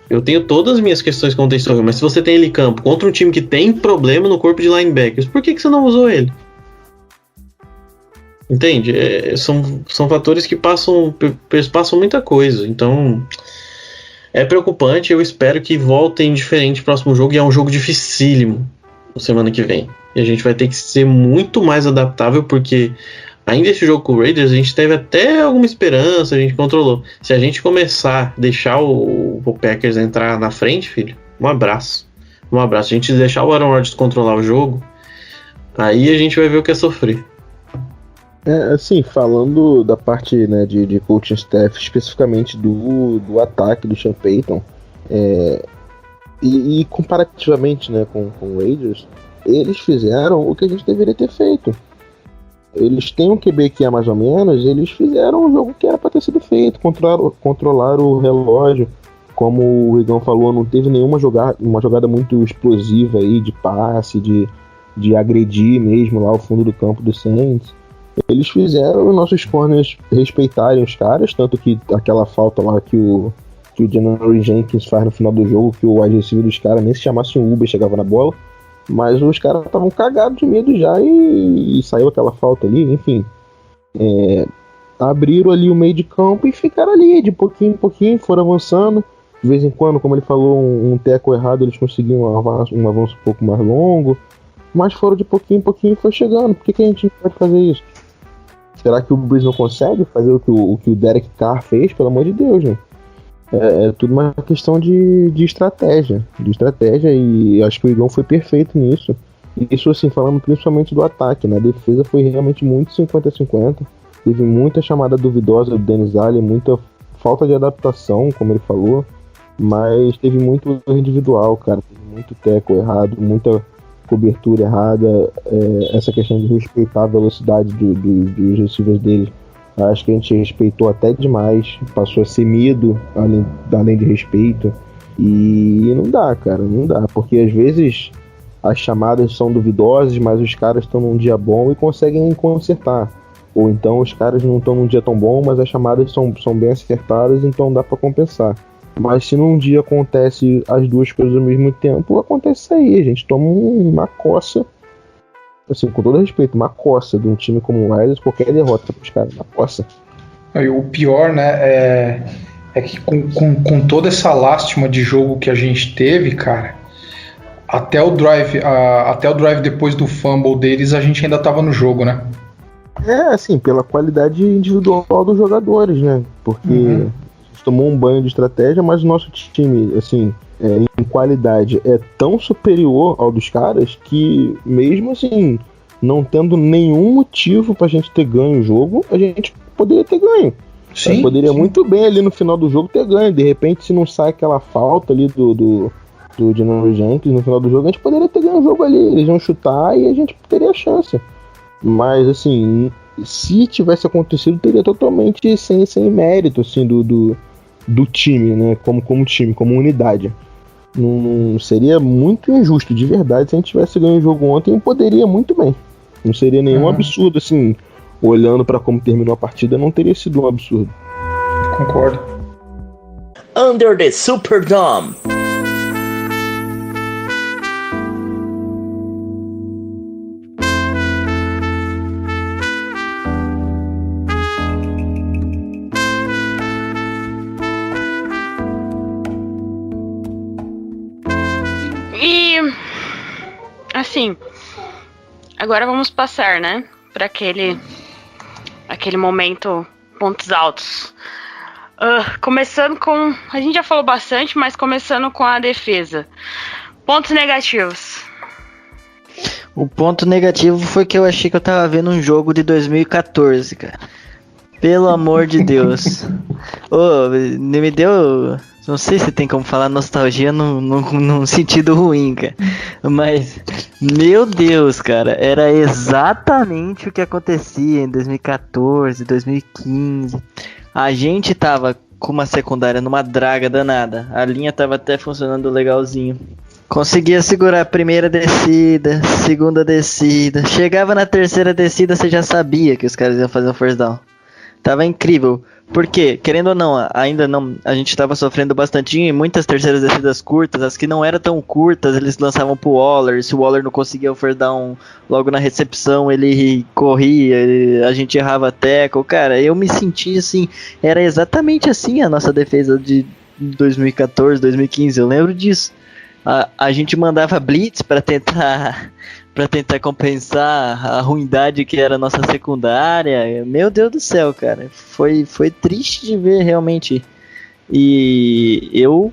Eu tenho todas as minhas questões com o Taysom Hill, mas se você tem ele em campo contra um time que tem problema no corpo de linebackers, por que você não usou ele? Entende? São fatores que passam muita coisa. Então, é preocupante. Eu espero que voltem diferente no próximo jogo. E é um jogo dificílimo na semana que vem. E a gente vai ter que ser muito mais adaptável, porque ainda esse jogo com o Raiders, a gente teve até alguma esperança, a gente controlou. Se a gente começar a deixar o Packers entrar na frente, filho, um abraço. Se a gente deixar o Aaron Rodgers controlar o jogo, aí a gente vai ver o que é sofrer. Assim, falando da parte, né, de coaching staff, especificamente do ataque do Sean Payton, e comparativamente, né, com o Raiders, eles fizeram o que a gente deveria ter feito. Eles têm um QB que é mais ou menos, eles fizeram um jogo que era para ter sido feito, controlar o relógio. Como o Rigão falou, não teve nenhuma uma jogada muito explosiva aí, de passe, de agredir mesmo lá o fundo do campo do Saints. Eles fizeram os nossos corners respeitarem os caras, tanto que aquela falta lá que o Janory Jenkins faz no final do jogo, que o wide receiver dos caras nem se chamasse um Uber chegava na bola. Mas os caras estavam cagados de medo já e saiu aquela falta ali, enfim. abriram ali o meio de campo e ficaram ali, de pouquinho em pouquinho, foram avançando. De vez em quando, como ele falou, um teco errado, eles conseguiam um avanço um pouco mais longo. Mas foram de pouquinho em pouquinho e foi chegando. Por que a gente não pode fazer isso? Será que o Brees não consegue fazer o que o Derek Carr fez? Pelo amor de Deus, né? É tudo uma questão de estratégia. E acho que o Eagles foi perfeito nisso. Isso, assim, falando principalmente do ataque, né? A defesa foi realmente muito 50-50. Teve muita chamada duvidosa do Dennis Allen, muita falta de adaptação, como ele falou. Mas teve muito individual, cara. Teve muito teco errado, muita cobertura errada. Essa questão de respeitar a velocidade dos receivers deles. Acho que a gente respeitou até demais. Passou a ser medo, além de respeito. E não dá, cara, não dá. Porque às vezes as chamadas são duvidosas, mas os caras estão num dia bom e conseguem consertar. Ou então os caras não estão num dia tão bom, mas as chamadas são bem acertadas, então dá pra compensar. Mas se num dia acontece as duas coisas ao mesmo tempo, acontece isso aí. A gente toma uma coça, assim, com todo respeito, uma coça de um time como o Raiders, qualquer derrota pros caras, uma coça. E o pior, né, é que com toda essa lástima de jogo que a gente teve, cara, até o drive depois do fumble deles, a gente ainda tava no jogo, né? Assim, pela qualidade individual dos jogadores, né? Porque a gente tomou um banho de estratégia, mas o nosso time, assim, em qualidade é tão superior ao dos caras que, mesmo assim, não tendo nenhum motivo pra gente ter ganho o jogo, a gente poderia ter ganho. Sim, poderia muito bem ali no final do jogo ter ganho. De repente, se não sai aquela falta ali do Janoris Jenkins no final do jogo, a gente poderia ter ganho o jogo ali. Eles iam chutar e a gente teria chance. Mas, assim, se tivesse acontecido, teria totalmente sem mérito, assim, do time, né? Como time, como unidade. Não seria muito injusto, de verdade, se a gente tivesse ganho o jogo ontem, poderia muito bem. Não seria nenhum absurdo, assim, olhando pra como terminou a partida, não teria sido um absurdo. Concordo. Under the Superdome. Assim, agora vamos passar, né, para aquele momento pontos altos. Começando com, a gente já falou bastante, mas começando com a defesa. Pontos negativos. O ponto negativo foi que eu achei que eu tava vendo um jogo de 2014, cara. Pelo amor de Deus. Me deu... Não sei se tem como falar nostalgia num sentido ruim, cara. Mas, meu Deus, cara. Era exatamente o que acontecia em 2014, 2015. A gente tava com uma secundária numa draga danada. A linha tava até funcionando legalzinho. Conseguia segurar a primeira descida, segunda descida. Chegava na terceira descida, você já sabia que os caras iam fazer um first down. Tava incrível. Porque, querendo ou não, ainda não, a gente tava sofrendo bastante em muitas terceiras descidas curtas. As que não eram tão curtas, eles lançavam pro Waller. Se o Waller não conseguia o first down logo na recepção, ele corria, a gente errava tackle. Cara, eu me senti assim, era exatamente assim a nossa defesa de 2014, 2015, eu lembro disso. A gente mandava blitz para tentar compensar a ruindade que era a nossa secundária. Meu Deus do céu, cara. Foi triste de ver, realmente. E eu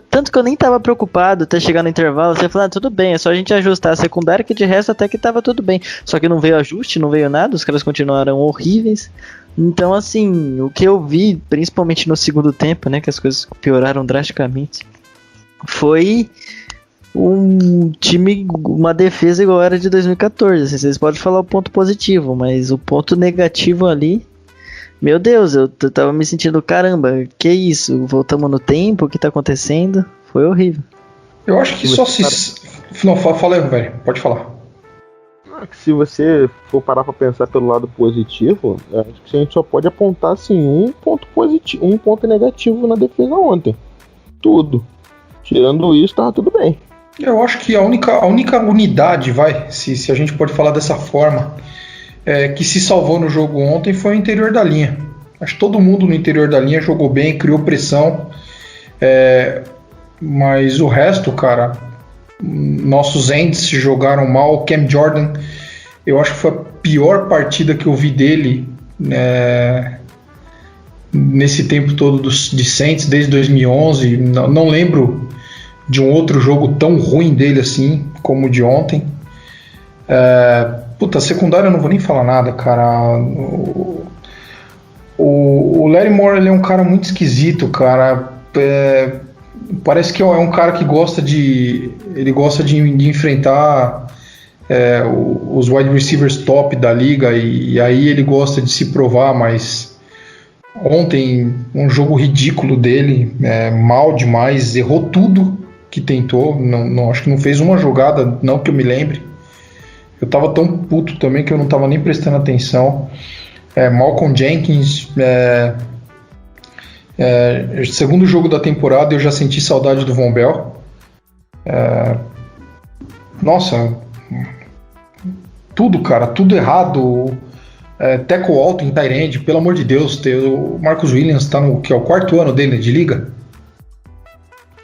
tanto que eu nem tava preocupado até chegar no intervalo. Você falou, tudo bem, é só a gente ajustar a secundária, que de resto até que tava tudo bem. Só que não veio ajuste, não veio nada, os caras continuaram horríveis. Então, assim, o que eu vi, principalmente no segundo tempo, né, que as coisas pioraram drasticamente, foi um time, uma defesa igual era de 2014. Assim, vocês podem falar o ponto positivo, mas o ponto negativo ali, meu Deus, eu tava me sentindo, caramba, que isso? Voltamos no tempo, o que tá acontecendo? Foi horrível. Eu acho que só se... Não, fala aí, velho, pode falar. Se você for parar pra pensar pelo lado positivo, acho que a gente só pode apontar, assim, um ponto positivo, um ponto negativo na defesa ontem. Tudo. Tirando isso, tava tudo bem. Eu acho que a única unidade, se a gente pode falar dessa forma, que se salvou no jogo ontem foi o interior da linha. Acho que todo mundo no interior da linha jogou bem, criou pressão. Mas o resto, cara, nossos ends jogaram mal. O Cam Jordan, eu acho que foi a pior partida que eu vi dele nesse tempo todo de Saints, desde 2011. Não lembro de um outro jogo tão ruim dele assim, como o de ontem. A secundária eu não vou nem falar nada, cara. O Larry Moore, ele é um cara muito esquisito, cara. Parece que é um cara que gosta de enfrentar os wide receivers top da liga, e aí ele gosta de se provar, mas ontem um jogo ridículo dele, mal demais, errou tudo que tentou, não, acho que não fez uma jogada, não que eu me lembre. Eu tava tão puto também que eu não tava nem prestando atenção. Malcolm Jenkins, segundo jogo da temporada, eu já senti saudade do Von Bell. Nossa, tudo, cara, tudo errado. Tackle alto em tight end, pelo amor de Deus. O Marcus Williams tá que é o 4º ano dele de liga?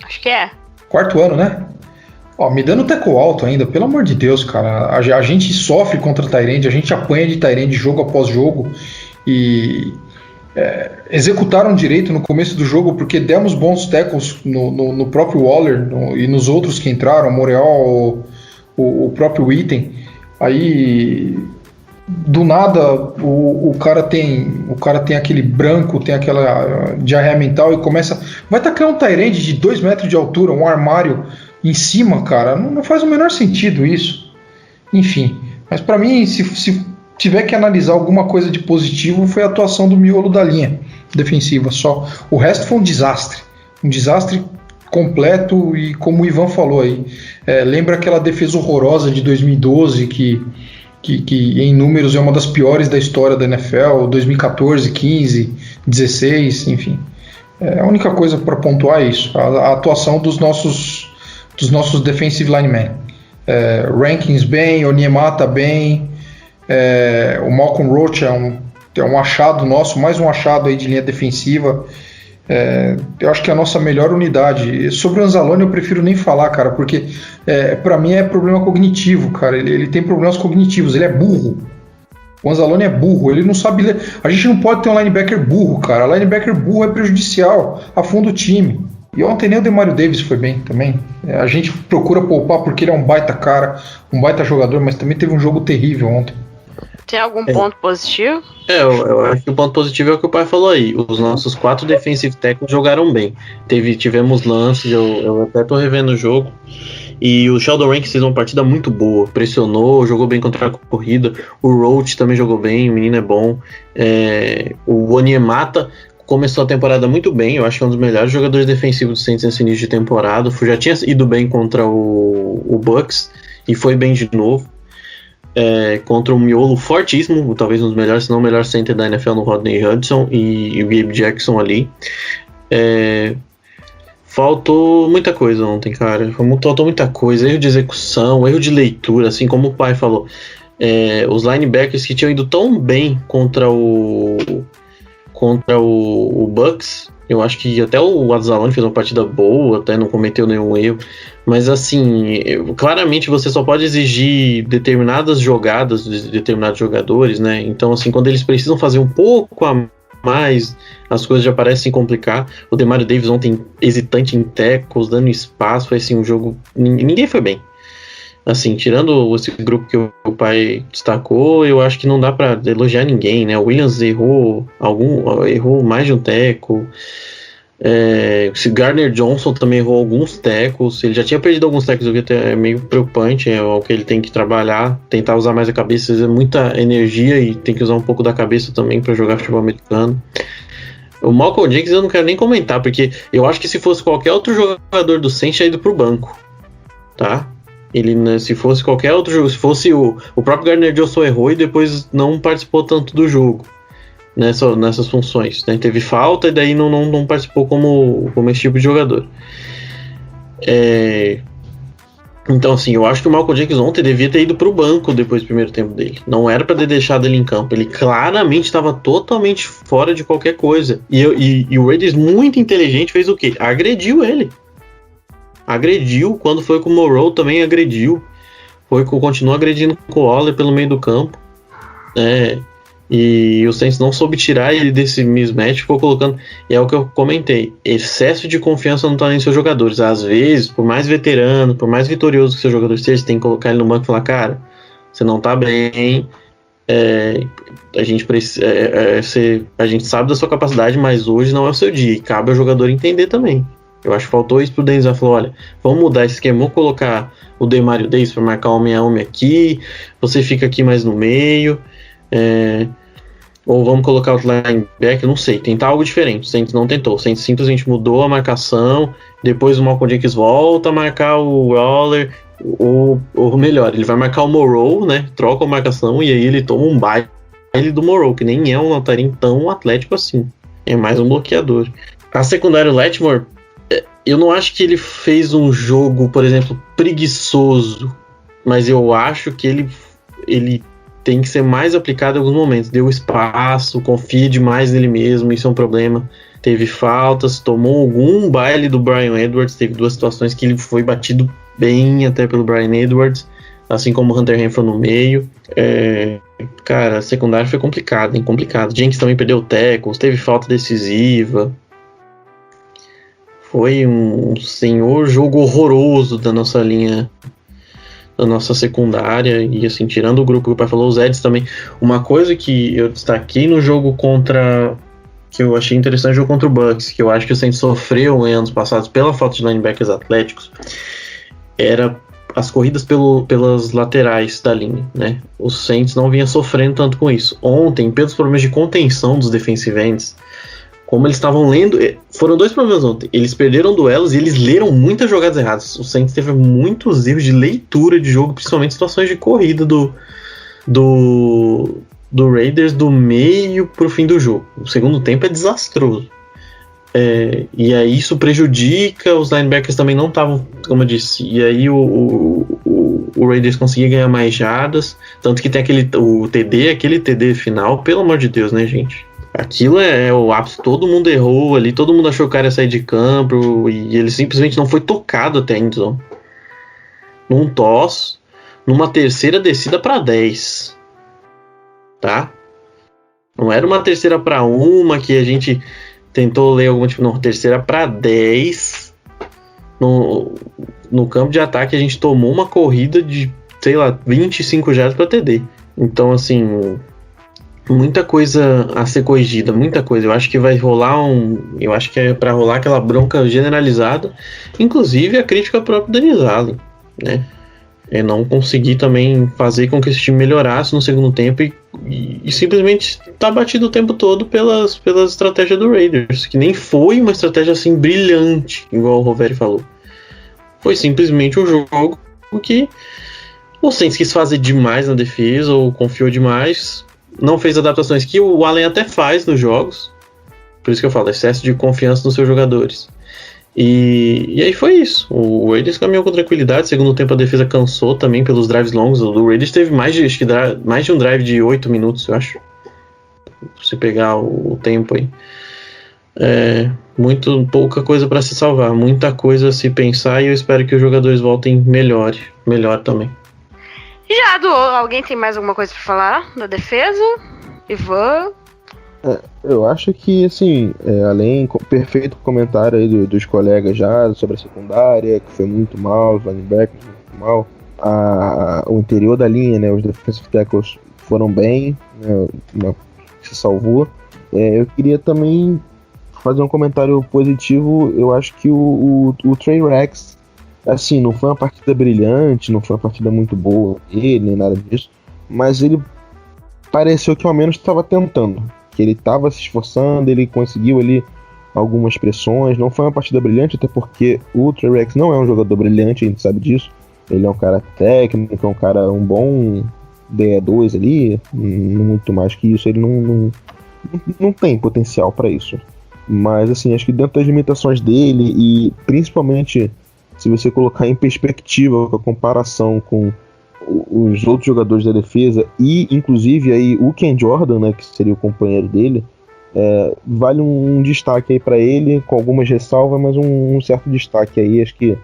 Acho que é. 4º ano, né? Me dando tackle alto ainda, pelo amor de Deus, cara. A gente sofre contra tight end, a gente apanha de tight end jogo após jogo, e executaram direito no começo do jogo porque demos bons tackles no próprio Waller e nos outros que entraram, Moreau, o próprio Witten. Aí do nada o cara tem aquele branco, tem aquela diarreia mental e vai tacar um tight end de 2 metros de altura, um armário em cima, cara. Não faz o menor sentido isso. Enfim, mas pra mim, se tiver que analisar alguma coisa de positivo, foi a atuação do miolo da linha defensiva só. O resto foi um desastre completo, e como o Ivan falou aí, lembra aquela defesa horrorosa de 2012 que em números é uma das piores da história da NFL, 2014, 15, 16, enfim. A única coisa para pontuar é isso, a atuação dos nossos defensive linemen. Rankins bem, Onyemata bem, o Malcolm Roach é um achado nosso, mais um achado aí de linha defensiva. Eu acho que é a nossa melhor unidade. Sobre o Anzalone eu prefiro nem falar, cara, porque pra mim é problema cognitivo, cara. Ele tem problemas cognitivos, ele é burro. O Anzalone é burro, ele não sabe ler. A gente não pode ter um linebacker burro, cara. Linebacker burro é prejudicial, afunda o time. E ontem nem o Demario Davis foi bem também. A gente procura poupar porque ele é um baita cara, um baita jogador, mas também teve um jogo terrível ontem. Tem algum ponto positivo? Eu acho que o ponto positivo é o que o pai falou aí. Os nossos 4 defensive tackles jogaram bem. Tivemos lances, eu até tô revendo o jogo. E o Sheldon Rankins fez uma partida muito boa. Pressionou, jogou bem contra a corrida. O Roach também jogou bem, o menino é bom. O Onyemata começou a temporada muito bem. Eu acho que é um dos melhores jogadores defensivos do Saints nesse início de temporada. Já tinha ido bem contra o Bucks e foi bem de novo. Contra um miolo fortíssimo, talvez um dos melhores, se não o melhor center da NFL, no Rodney Hudson e o Gabe Jackson ali. Faltou muita coisa ontem, cara. Faltou muita coisa, erro de execução, erro de leitura, assim como o pai falou. Os linebackers que tinham ido tão bem contra o Bucks, eu acho que até o Anzalone fez uma partida boa, até não cometeu nenhum erro, mas assim, claramente você só pode exigir determinadas jogadas de determinados jogadores, né? Então assim, quando eles precisam fazer um pouco a mais, as coisas já parecem complicar. O Demario Davis ontem hesitante em tackles, dando espaço, foi assim, um jogo, ninguém foi bem. Assim, tirando esse grupo que o pai destacou, eu acho que não dá pra elogiar ninguém, né? O Williams errou mais de um tackle. O Gardner Johnson também errou alguns tackles. Ele já tinha perdido alguns tackles, o que até é meio preocupante. É o que ele tem que trabalhar, tentar usar mais a cabeça. É muita energia e tem que usar um pouco da cabeça também para jogar futebol americano. O Malcolm Jenkins eu não quero nem comentar, porque eu acho que se fosse qualquer outro jogador do Saints, tinha ido pro banco, tá? Ele, se fosse qualquer outro jogo, se fosse o próprio Gardner Johnson errou e depois não participou tanto do jogo nessas funções, né? Teve falta e daí não participou como esse tipo de jogador. Então, assim, eu acho que o Malcolm Jenkins ontem devia ter ido pro banco depois do primeiro tempo dele. Não era pra ter deixado ele em campo. Ele claramente estava totalmente fora de qualquer coisa. E o Raiders, muito inteligente, fez o quê? Agrediu ele. Agrediu. Quando foi com o Moreau, também agrediu. Continuou agredindo com o Waller pelo meio do campo. E o Saints não soube tirar ele desse mismatch, ficou colocando. E é o que eu comentei: excesso de confiança não tá em seus jogadores. Às vezes, por mais veterano, por mais vitorioso que seu jogador seja, você tem que colocar ele no banco e falar: cara, você não tá bem. A gente sabe da sua capacidade, mas hoje não é o seu dia. E cabe ao jogador entender também. Eu acho que faltou isso pro Denzel. Falou: olha, vamos mudar esse esquema, vamos colocar o Demario Davis para marcar homem a homem aqui. Você fica aqui mais no meio. Ou vamos colocar o linebacker, não sei, tentar algo diferente. O Saints não tentou, o Saints simplesmente mudou a marcação. Depois o Malcolm Jenkins volta a marcar o Waller, ou melhor, ele vai marcar o Moreau, né? Troca a marcação e aí ele toma um baile do Moreau, que nem é um Latarim tão atlético assim, é mais um bloqueador. A secundária, o Lattimore, eu não acho que ele fez um jogo, por exemplo, preguiçoso, mas eu acho que ele tem que ser mais aplicado em alguns momentos. Deu espaço, confia demais nele mesmo, isso é um problema. Teve faltas, tomou algum baile do Brian Edwards, teve 2 situações que ele foi batido bem até pelo Brian Edwards, assim como o Hunter Renfrow no meio. Cara, a secundária foi complicado. Jenkins também perdeu tackles, teve falta decisiva. Foi um senhor jogo horroroso da nossa linha, da nossa secundária. E assim, tirando o grupo que o pai falou, os Eds também. Uma coisa que eu destaquei no jogo que eu achei interessante, o jogo contra o Bucks, que eu acho que o Saints sofreu em anos passados pela falta de linebackers atléticos, era as corridas pelas laterais da linha, né? O Saints não vinha sofrendo tanto com isso. Ontem, pelos problemas de contenção dos defensive ends, como eles estavam lendo, foram 2 problemas ontem. Eles perderam duelos e eles leram muitas jogadas erradas. O Saints teve muitos erros de leitura de jogo, principalmente situações de corrida do Raiders do meio pro fim do jogo. O segundo tempo é desastroso. E aí isso prejudica, os linebackers também não estavam, como eu disse, e aí o Raiders conseguia ganhar mais jardas, tanto que tem aquele TD final, pelo amor de Deus, né, gente? Aquilo é o ápice, todo mundo errou ali, todo mundo achou que o cara ia sair de campo, e ele simplesmente não foi tocado até a endzone. Num toss, numa terceira descida para 10. Tá? Não era uma terceira para 1 que a gente tentou ler algum tipo, não, terceira para 10. No campo de ataque a gente tomou uma corrida de, sei lá, 25 jardas para TD. Então, assim, muita coisa a ser corrigida, muita coisa. Eu acho que vai rolar eu acho que é para rolar aquela bronca generalizada, inclusive a crítica ao próprio Dennis Allen, né? Não conseguir também fazer com que esse time melhorasse no segundo tempo e simplesmente tá batido o tempo todo pelas estratégias do Raiders, que nem foi uma estratégia assim brilhante, igual o Roveri falou. Foi simplesmente um jogo que o Saints quis fazer demais na defesa ou confiou demais, não fez adaptações que o Allen até faz nos jogos, por isso que eu falo, excesso de confiança nos seus jogadores. E aí foi isso. O Raiders caminhou com tranquilidade. Segundo tempo a defesa cansou também pelos drives longos. O Raiders teve mais de um drive de 8 minutos, eu acho, se pegar o tempo aí. Muito pouca coisa para se salvar, muita coisa a se pensar, e eu espero que os jogadores voltem melhor também. Alguém tem mais alguma coisa para falar da defesa? Ivan? Eu acho que, assim, além perfeito comentário aí dos colegas já sobre a secundária, que foi muito mal, os linebackers muito mal, o interior da linha, né, os defensive tackles foram bem, né, se salvou. Eu queria também fazer um comentário positivo. Eu acho que o Trey Rex, assim, não foi uma partida brilhante, não foi uma partida muito boa ele, nem nada disso, mas ele pareceu que ao menos estava tentando, que ele estava se esforçando, ele conseguiu ali algumas pressões. Não foi uma partida brilhante, até porque o Trey Rex não é um jogador brilhante, a gente sabe disso. Ele é um cara técnico, um bom DE2 ali, muito mais que isso, ele não tem potencial para isso. Mas assim, acho que dentro das limitações dele, e principalmente se você colocar em perspectiva com a comparação com os outros jogadores da defesa e inclusive aí o Ken Jordan, né, que seria o companheiro dele, vale um destaque aí para ele, com algumas ressalvas, mas um certo destaque aí. Acho que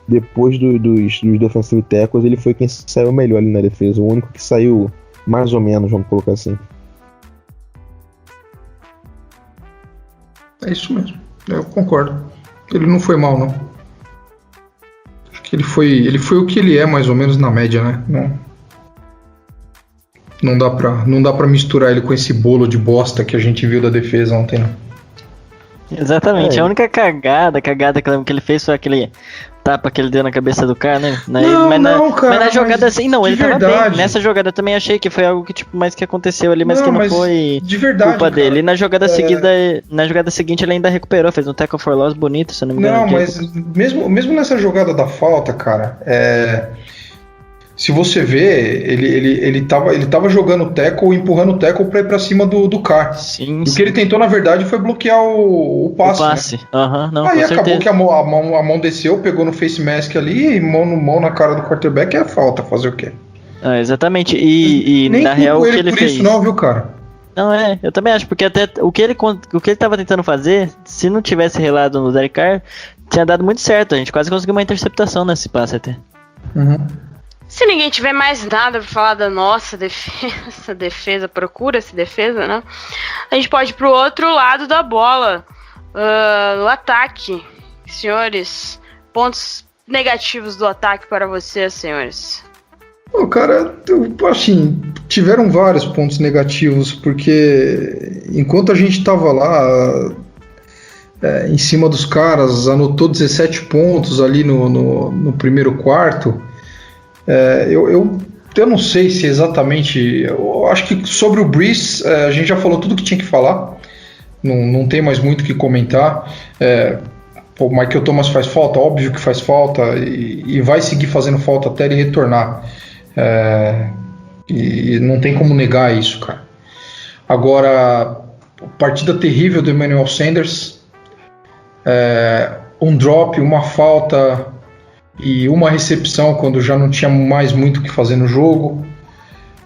depois dos defensive tackles ele foi quem saiu melhor ali na defesa, o único que saiu mais ou menos, vamos colocar assim. É isso mesmo, eu concordo. Ele não foi mal, não. Acho que ele foi o que ele é, mais ou menos, na média, né? Não dá pra misturar ele com esse bolo de bosta que a gente viu da defesa ontem, não. Exatamente, a única cagada que eu lembro que ele fez foi aquele tapa que ele deu na cabeça do cara, né? Mas na jogada assim, não, ele tava bem. Nessa jogada eu também achei que foi algo que, tipo, mais que aconteceu ali, mas que não foi de verdade, culpa dele. E na jogada seguinte ele ainda recuperou, fez um tackle for loss bonito, se eu não me engano. Não, mas mesmo nessa jogada da falta, cara, se você vê, ele tava jogando o tackle, empurrando o tackle pra ir pra cima do cara. Sim, O que ele tentou, na verdade, foi bloquear o passe. Né? Não, aí com acabou certeza. que a mão desceu, pegou no face mask ali, e mão na cara do quarterback é falta, fazer o quê? Exatamente, e Nem na real o que ele por fez... isso não, viu, cara? Não, eu também acho, porque até o que ele tava tentando fazer, se não tivesse relado no Derek Carr, tinha dado muito certo, a gente quase conseguiu uma interceptação nesse passe até. Uhum. Se ninguém tiver mais nada pra falar da nossa defesa, procura-se defesa, né? A gente pode ir pro outro lado da bola, o ataque. Senhores, pontos negativos do ataque para vocês, senhores. Cara, assim, tiveram vários pontos negativos, porque enquanto a gente tava lá em cima dos caras, anotou 17 pontos ali no primeiro quarto. Eu não sei se exatamente. Eu acho que sobre o Brees a gente já falou tudo que tinha que falar. Não tem mais muito o que comentar. O Michael Thomas faz falta, óbvio que faz falta, e vai seguir fazendo falta até ele retornar. E não tem como negar isso, cara. Agora, partida terrível do Emmanuel Sanders. Um drop, uma falta e uma recepção quando já não tinha mais muito o que fazer no jogo.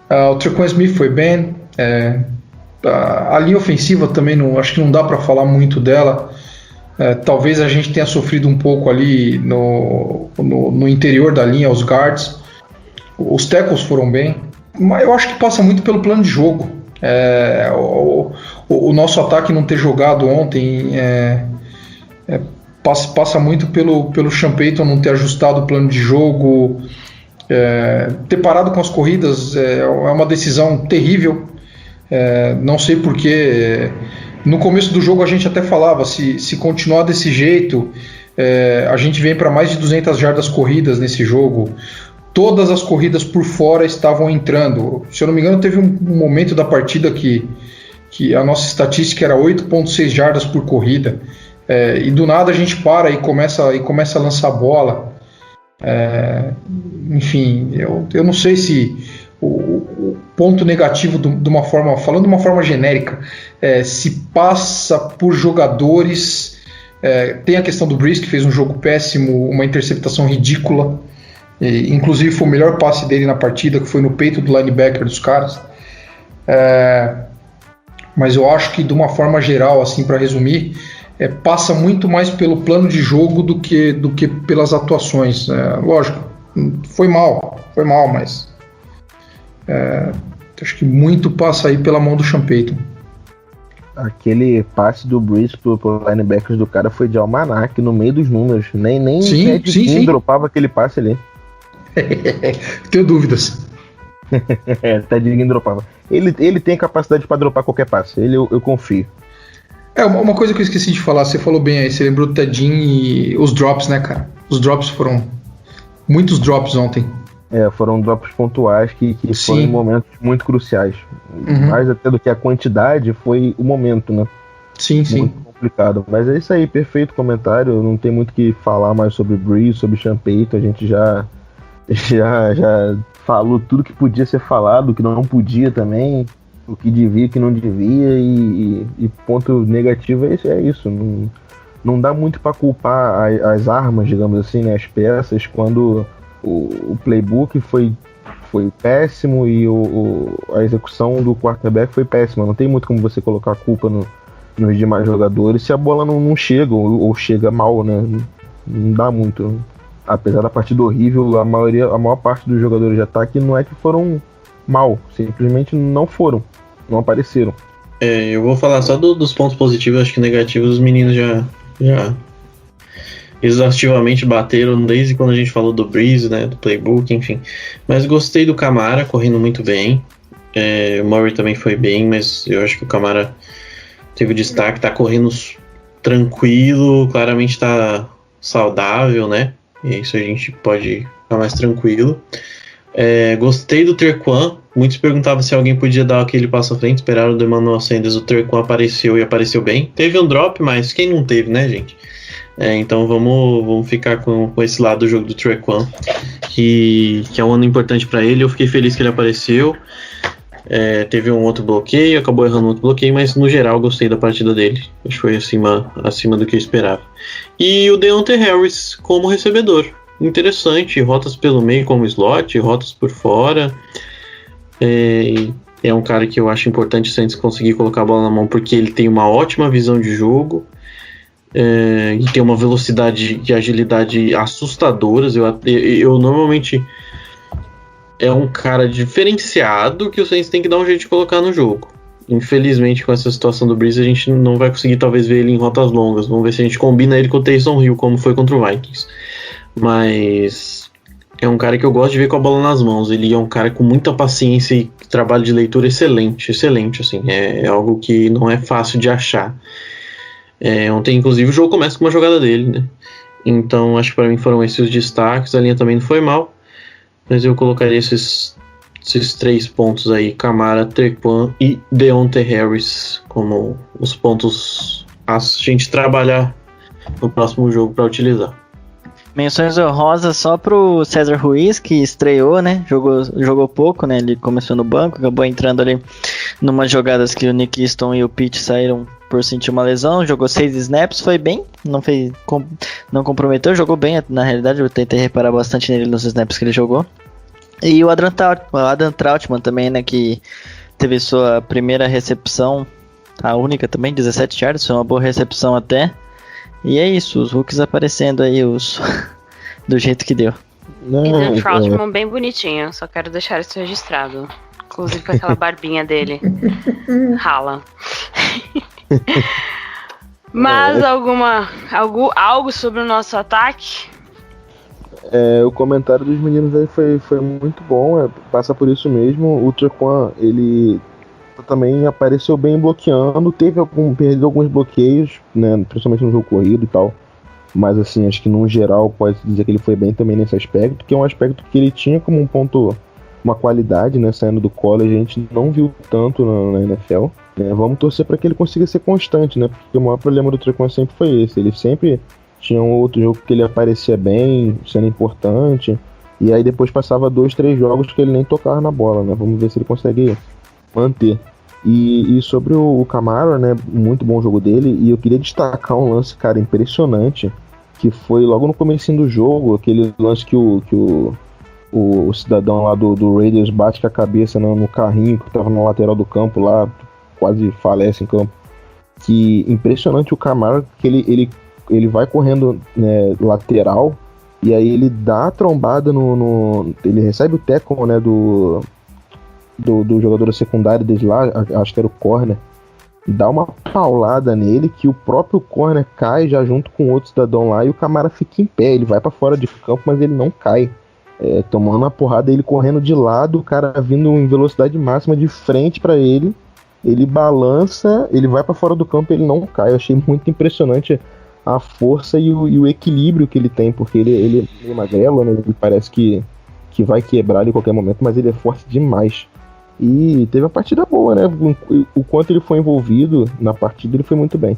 O Tre'Quan Smith foi bem. A linha ofensiva também, acho que não dá para falar muito dela. Talvez a gente tenha sofrido um pouco ali no interior da linha, os guards. Os tackles foram bem, mas eu acho que passa muito pelo plano de jogo. O nosso ataque não ter jogado ontem passa muito pelo Sean Payton não ter ajustado o plano de jogo, ter parado com as corridas é uma decisão terrível. Não sei porque no começo do jogo a gente até falava, se continuar desse jeito, a gente vem para mais de 200 jardas corridas nesse jogo. Todas as corridas por fora estavam entrando. Se eu não me engano, teve um momento da partida que a nossa estatística era 8.6 jardas por corrida. E do nada a gente para e começa a lançar bola. Enfim, eu não sei se o ponto negativo de uma forma, falando de uma forma genérica, se passa por jogadores. Tem a questão do Brees, que fez um jogo péssimo, uma interceptação ridícula. Inclusive foi o melhor passe dele na partida, que foi no peito do linebacker dos caras. Mas eu acho que de uma forma geral, assim, para resumir, passa muito mais pelo plano de jogo do que pelas atuações. Lógico, foi mal, mas acho que muito passa aí pela mão do Sean Payton. Aquele passe do Brees pro linebackers do cara foi de almanac no meio dos números. Nem sim. dropava aquele passe ali. Tenho dúvidas. Tedinho dropava. Ele tem capacidade para dropar qualquer passe. Eu confio. Uma coisa que eu esqueci de falar, você falou bem aí, você lembrou do Tedinho e os drops, né, cara? Os drops foram muitos drops ontem. Foram drops pontuais que foram em momentos muito cruciais. Uhum. Mais até do que a quantidade foi o momento, né? Sim. Muito complicado. Mas é isso aí, perfeito comentário. Não tem muito o que falar mais sobre Brees, sobre Sean Payton. A gente já falou tudo que podia ser falado, o que não podia também, o que devia, o que não devia, e ponto negativo é isso. não dá muito para culpar as armas, digamos assim, né, as peças, quando o playbook foi péssimo e a execução do quarterback foi péssima. Não tem muito como você colocar a culpa nos demais jogadores se a bola não chega ou chega mal, né? Não dá muito. Apesar da partida horrível, a maior parte dos jogadores de ataque não é que foram mal, simplesmente não apareceram. Eu vou falar só dos pontos positivos, acho que negativos os meninos já exaustivamente bateram desde quando a gente falou do Breeze, né, do playbook, enfim. Mas gostei do Kamara, correndo muito bem. O Murray também foi bem, mas eu acho que o Kamara teve destaque, tá correndo tranquilo, claramente tá saudável, né? E isso a gente pode ficar mais tranquilo. Gostei do Trequan. Muitos perguntavam se alguém podia dar aquele passo à frente, esperaram o Emmanuel Sanders, o Trequan apareceu e apareceu bem. Teve um drop, mas quem não teve, né, gente? Então vamos ficar com esse lado do jogo do Trequan, que é um ano importante para ele. Eu fiquei feliz que ele apareceu. Teve um outro bloqueio, acabou errando um outro bloqueio, mas no geral gostei da partida dele. Acho que foi acima do que eu esperava. E o Deontay Harris como recebedor. Interessante, rotas pelo meio como slot, rotas por fora. É um cara que eu acho importante se a gente conseguir colocar a bola na mão, porque ele tem uma ótima visão de jogo. E tem uma velocidade e agilidade assustadoras. Eu normalmente é um cara diferenciado que o Saints tem que dar um jeito de colocar no jogo. Infelizmente, com essa situação do Breeze, a gente não vai conseguir talvez ver ele em rotas longas. Vamos ver se a gente combina ele com o Taysom Hill, como foi contra o Vikings. Mas é um cara que eu gosto de ver com a bola nas mãos. Ele é um cara com muita paciência e trabalho de leitura excelente, assim. É algo que não é fácil de achar. Ontem, inclusive, o jogo começa com uma jogada dele, né? Então, acho que para mim foram esses os destaques. A linha também não foi mal, mas eu colocaria esses 3 pontos aí: Kamara, Trequan e Deontay Harris como os pontos a gente trabalhar no próximo jogo para utilizar. Menções honrosas só pro César Ruiz, que estreou, né? Jogou pouco, né? Ele começou no banco, acabou entrando ali numas jogadas que o Nick Easton e o Pitt saíram por sentir uma lesão. Jogou 6 snaps, foi bem, não comprometeu, jogou bem. Na realidade, eu tentei reparar bastante nele nos snaps que ele jogou. E o Adam Trautman também, né? Que teve sua primeira recepção, a única também, 17 yards, foi uma boa recepção até. E é isso, os rookies aparecendo aí, do jeito que deu. E o Trautman bem bonitinho, só quero deixar isso registrado. Inclusive com aquela barbinha dele. Rala. Mas algo sobre o nosso ataque? O comentário dos meninos aí foi muito bom, passa por isso mesmo. O Trequan, ele também apareceu bem bloqueando, perdeu alguns bloqueios, né, principalmente no jogo corrido e tal, mas assim, acho que no geral pode dizer que ele foi bem também nesse aspecto, que é um aspecto que ele tinha como um ponto, uma qualidade, né, saindo do college, a gente não viu tanto na NFL, né. Vamos torcer para que ele consiga ser constante, né, porque o maior problema do Trequan sempre foi esse, ele sempre tinha um outro jogo que ele aparecia bem, sendo importante, e aí depois passava 2, 3 jogos que ele nem tocava na bola, né, vamos ver se ele consegue manter. E sobre o Kamara, né, muito bom o jogo dele, e eu queria destacar um lance, cara, impressionante, que foi logo no comecinho do jogo, aquele lance que o cidadão lá do Raiders bate com a cabeça no carrinho que tava na lateral do campo lá, quase falece em campo. Que impressionante o Kamara, que ele vai correndo, né, lateral, e aí ele dá a trombada ele recebe o tackle, né, do jogador secundário desde lá, acho que era o corner, dá uma paulada nele que o próprio corner cai já junto com outro cidadão lá e o Kamara fica em pé, ele vai pra fora de campo, mas ele não cai, tomando uma porrada, ele correndo de lado, o cara vindo em velocidade máxima de frente pra ele balança, ele vai pra fora do campo e ele não cai. Eu achei muito impressionante a força e o equilíbrio que ele tem, porque ele é magrelo, né? Ele parece que vai quebrar ele em qualquer momento, mas ele é forte demais. E teve uma partida boa, né? O quanto ele foi envolvido na partida, ele foi muito bem.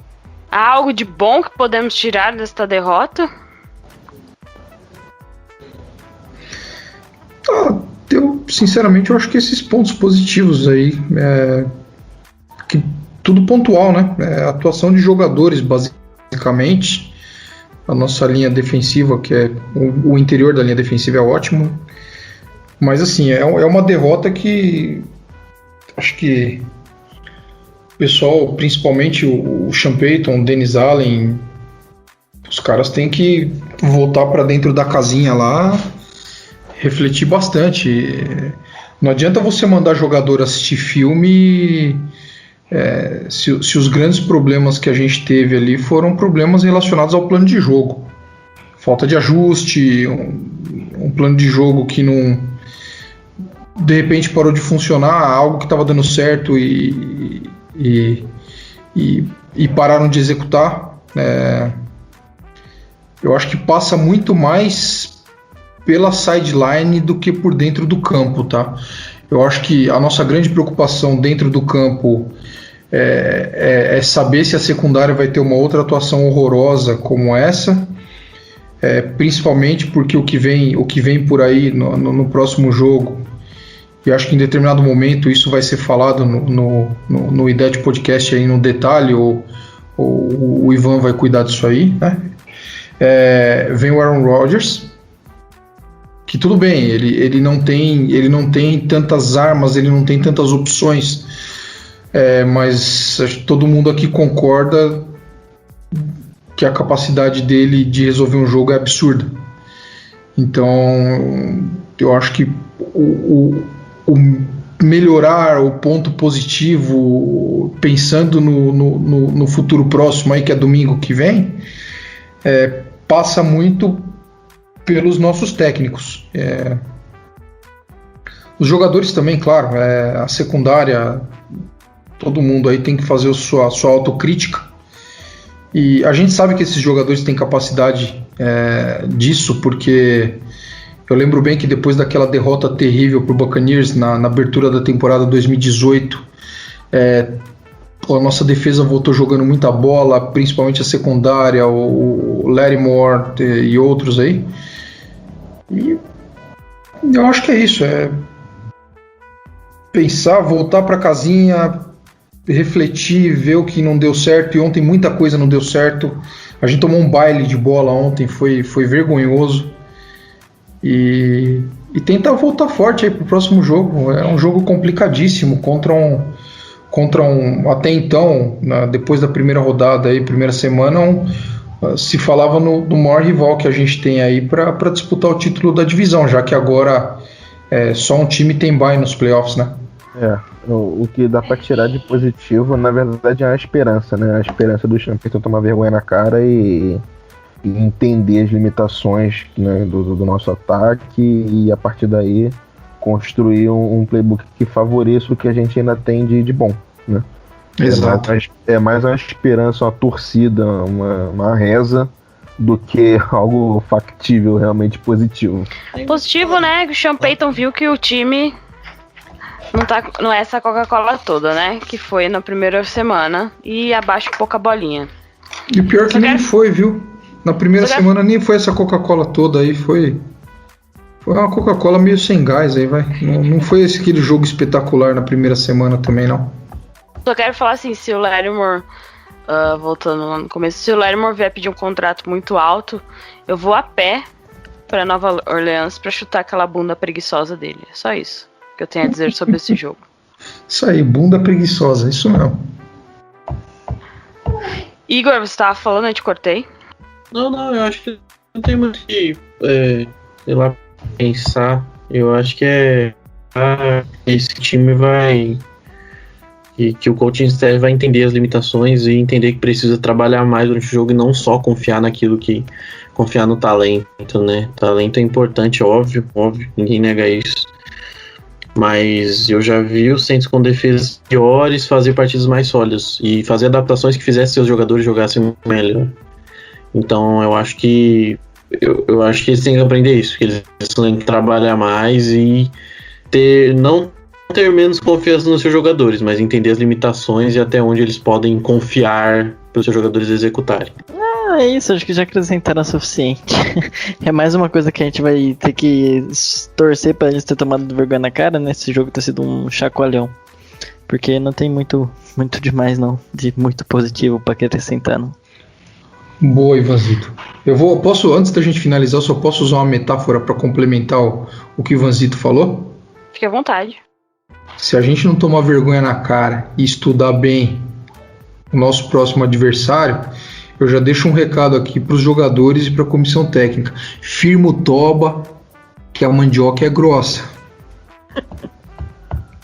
Há algo de bom que podemos tirar desta derrota? Sinceramente, eu acho que esses pontos positivos aí, que tudo pontual, né? A atuação de jogadores, basicamente, basicamente. A nossa linha defensiva, que é o interior da linha defensiva, é ótimo. Mas assim, é uma derrota que acho que o pessoal, principalmente o Sean Payton, o Dennis Allen, os caras têm que voltar para dentro da casinha lá, refletir bastante. Não adianta você mandar jogador assistir filme se os grandes problemas que a gente teve ali foram problemas relacionados ao plano de jogo. Falta de ajuste, um plano de jogo que não, de repente parou de funcionar, algo que estava dando certo e pararam de executar. Eu acho que passa muito mais pela sideline do que por dentro do campo, tá? Eu acho que a nossa grande preocupação dentro do campo é saber se a secundária vai ter uma outra atuação horrorosa como essa, principalmente porque o que vem por aí no próximo jogo, e acho que em determinado momento isso vai ser falado no IDET Podcast aí no detalhe, ou o Ivan vai cuidar disso aí, né? Vem o Aaron Rodgers, que tudo bem, ele não tem tantas armas, ele não tem tantas opções, mas acho que todo mundo aqui concorda que a capacidade dele de resolver um jogo é absurda. Então eu acho que o melhorar, o ponto positivo, pensando no futuro próximo aí, que é domingo que vem, passa muito pelos nossos técnicos. Os jogadores também, claro, a secundária, todo mundo aí tem que fazer a sua autocrítica, e a gente sabe que esses jogadores têm capacidade disso, porque eu lembro bem que depois daquela derrota terrível para o Buccaneers na abertura da temporada 2018, a nossa defesa voltou jogando muita bola, principalmente a secundária, o Lattimore e outros aí. E eu acho que é isso, pensar, voltar para casinha, refletir, ver o que não deu certo, e ontem muita coisa não deu certo. A gente tomou um baile de bola ontem, foi vergonhoso, e tentar voltar forte aí pro próximo jogo. É um jogo complicadíssimo contra um até então, depois da primeira rodada aí, primeira semana, se falava do maior rival que a gente tem aí para disputar o título da divisão, já que agora só um time tem bye nos playoffs, né? O que dá para tirar de positivo, na verdade, é a esperança, né? A esperança do Sean Payton tomar vergonha na cara e entender as limitações, né, do nosso ataque, e a partir daí construir um playbook que favoreça o que a gente ainda tem de bom, né? Exato. É mais uma esperança, uma torcida, uma reza, do que algo factível, realmente positivo. Positivo, né? O Sean Payton viu que o time não é essa Coca-Cola toda, né? Que foi na primeira semana, e abaixa pouca bolinha. E pior que nem foi, viu? Na primeira semana nem foi essa Coca-Cola toda aí, foi uma Coca-Cola meio sem gás aí, vai. Não foi aquele jogo espetacular na primeira semana também, não. Só quero falar assim, se o Lattimore, voltando lá no começo, se o Lattimore vier pedir um contrato muito alto, eu vou a pé pra Nova Orleans pra chutar aquela bunda preguiçosa dele. É só isso que eu tenho a dizer sobre esse jogo. Isso aí, bunda preguiçosa, isso mesmo. Igor, você tava falando, eu te cortei? Não, eu acho que não tem muito que, sei lá, pensar. Eu acho que esse time vai... que o coaching staff vai entender as limitações e entender que precisa trabalhar mais durante o jogo e não só confiar confiar no talento, né? Talento é importante, óbvio, ninguém nega isso. Mas eu já vi os Saints com defesas piores fazer partidas mais sólidas e fazer adaptações que fizessem seus jogadores jogassem melhor. Então eu acho que eles têm que aprender isso, que eles têm que trabalhar mais e não ter menos confiança nos seus jogadores, mas entender as limitações e até onde eles podem confiar para os seus jogadores executarem. É isso, acho que já acrescentaram o suficiente. É mais uma coisa que a gente vai ter que torcer pra eles ter tomado vergonha na cara, né? Esse jogo ter sido um chacoalhão. Porque não tem muito demais, não, de muito positivo pra acrescentar, não. Boa, Ivanzito. Antes da gente finalizar, eu só posso usar uma metáfora para complementar o que o Ivanzito falou? Fique à vontade. Se a gente não tomar vergonha na cara e estudar bem o nosso próximo adversário, eu já deixo um recado aqui para os jogadores e para a comissão técnica. Firma o toba, que a mandioca é grossa.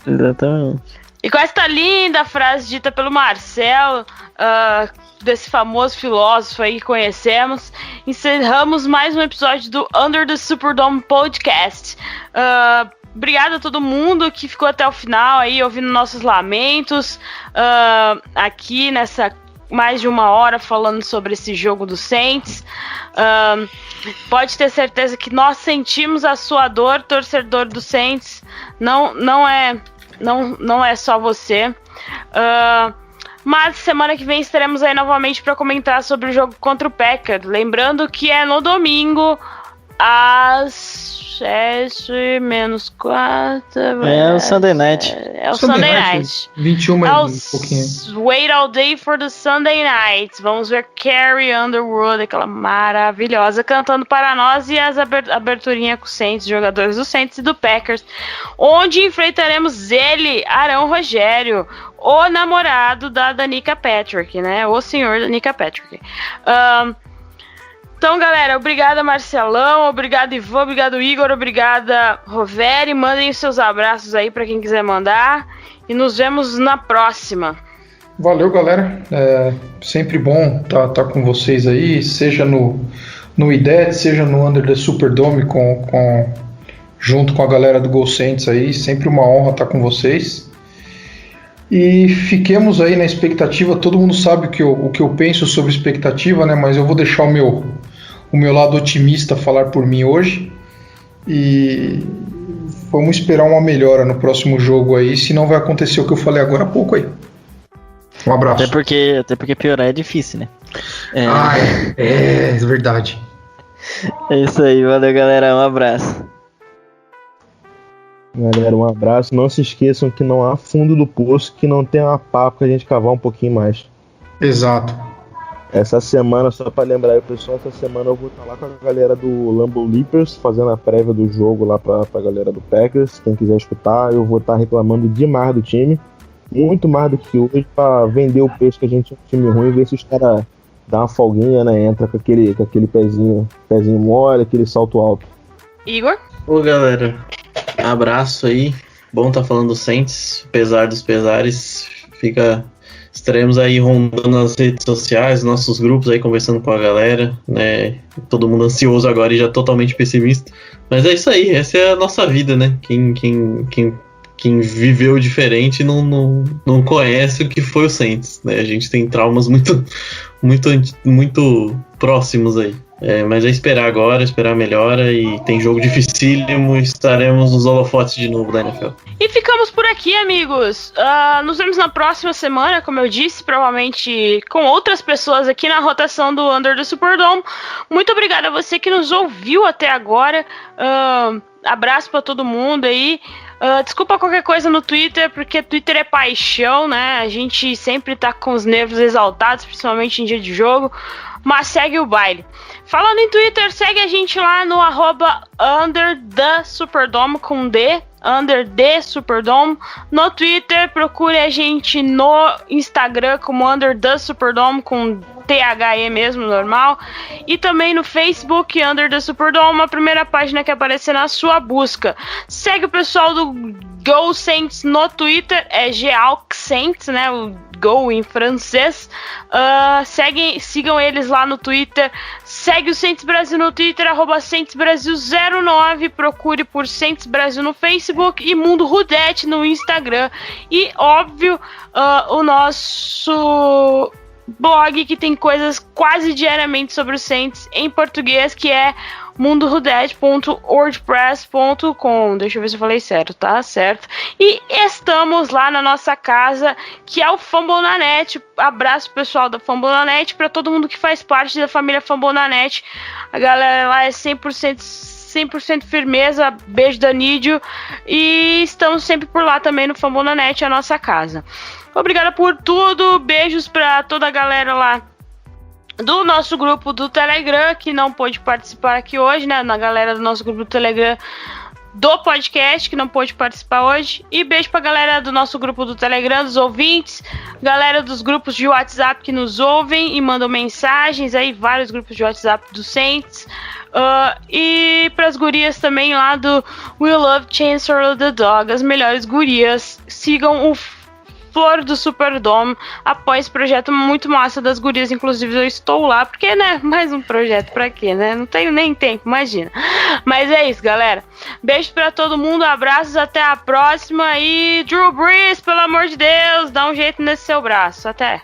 Exatamente. E com esta linda frase dita pelo Marcelo, desse famoso filósofo aí que conhecemos, encerramos mais um episódio do Under the Superdome Podcast. Obrigada a todo mundo que ficou até o final aí ouvindo nossos lamentos aqui nessa mais de 1 hora falando sobre esse jogo do Saints. Pode ter certeza que nós sentimos a sua dor, torcedor do Saints. Não é só você. Mas semana que vem estaremos aí novamente para comentar sobre o jogo contra o Packers. Lembrando que é no domingo às 7:04. É o Sunday Night. É o Sunday Night. 21 mais um pouquinho. Wait all day for the Sunday Night. Vamos ver Carrie Underwood, aquela maravilhosa, cantando para nós, e as aberturinhas com o Saints, jogadores do Saints e do Packers, onde enfrentaremos ele, Arão Rogério, o namorado da Danica Patrick, né? O senhor Danica Patrick. Então, galera, obrigada Marcelão, obrigado Ivan, obrigado Igor, obrigada Roveri. Mandem os seus abraços aí para quem quiser mandar e nos vemos na próxima. Valeu, galera. Sempre bom tá com vocês aí, seja no IDET, seja no Under the Superdome junto com a galera do Go Saints aí. Sempre uma honra estar com vocês. E fiquemos aí na expectativa. Todo mundo sabe o que eu penso sobre expectativa, né? Mas eu vou deixar o meu lado otimista falar por mim hoje. E vamos esperar uma melhora no próximo jogo aí, senão vai acontecer o que eu falei agora há pouco aí. Um abraço. Até porque piorar é difícil, né? É verdade. É isso aí, valeu galera, um abraço. Galera, um abraço. Não se esqueçam que não há fundo do poço, que não tem uma papo pra gente cavar um pouquinho mais. Exato. Essa semana, só pra lembrar aí, pessoal, essa semana eu vou estar lá com a galera do Lambeau Leapers, fazendo a prévia do jogo lá pra galera do Packers. Quem quiser escutar, eu vou estar reclamando demais do time. Muito mais do que hoje, pra vender o peixe que a gente é um time ruim e ver se os caras dão uma folguinha, né? Entra com aquele pezinho mole, aquele salto alto. Igor? Ô, galera. Abraço aí, bom tá falando do Saints, apesar dos pesares, estaremos aí rondando nas redes sociais, nossos grupos aí, conversando com a galera, né, todo mundo ansioso agora e já totalmente pessimista, mas é isso aí, essa é a nossa vida, né, quem viveu diferente não conhece o que foi o Saints, né, a gente tem traumas muito próximos aí. Mas é esperar agora, esperar a melhora, e tem jogo dificílimo, estaremos nos holofotes de novo da NFL. E ficamos por aqui, amigos. Nos vemos na próxima semana, como eu disse, provavelmente com outras pessoas aqui na rotação do Under the Superdome. Muito obrigada a você que nos ouviu até agora. Abraço pra todo mundo aí. Desculpa qualquer coisa no Twitter, porque Twitter é paixão, né? A gente sempre tá com os nervos exaltados, principalmente em dia de jogo. Mas segue o baile. Falando em Twitter, segue a gente lá no @UnderTheSuperdome com D, Under the Superdome. No Twitter, procure a gente no Instagram como Under the Superdome com THE mesmo, normal. E também no Facebook, Under the Superdome, a primeira página que aparecer na sua busca. Segue o pessoal do Go Saints no Twitter, é GAUXaints, né? O Go em francês. Sigam eles lá no Twitter. Segue o Saints Brasil no Twitter, @SaintsBrasil09. Procure por Saints Brasil no Facebook e Mundo Rudete no Instagram. E, óbvio, o nosso blog, que tem coisas quase diariamente sobre o Saints em português, que é mundorudete.wordpress.com. Deixa eu ver se eu falei certo, tá? Certo. E estamos lá na nossa casa, que é o Fambonanet. Abraço pessoal da Fambonanet, para todo mundo que faz parte da família Fambonanet. A galera lá é 100% firmeza. Beijo da Nídio. E estamos sempre por lá também no Fambonanet, a nossa casa. Obrigada por tudo. Beijos pra toda a galera lá do nosso grupo do Telegram, que não pôde participar aqui hoje, né? Na galera do nosso grupo do Telegram do podcast, que não pôde participar hoje. E beijo pra galera do nosso grupo do Telegram, dos ouvintes, galera dos grupos de WhatsApp que nos ouvem e mandam mensagens aí, vários grupos de WhatsApp do Saints. E pras gurias também lá do We Love Chancellor of the Dog, as melhores gurias. Sigam o Flor do Superdome, apoia esse projeto muito massa das gurias, inclusive eu estou lá, porque, né, mais um projeto pra quê, né, não tenho nem tempo, imagina. Mas é isso, galera, beijo pra todo mundo, abraços, até a próxima, e Drew Brees, pelo amor de Deus, dá um jeito nesse seu braço, até.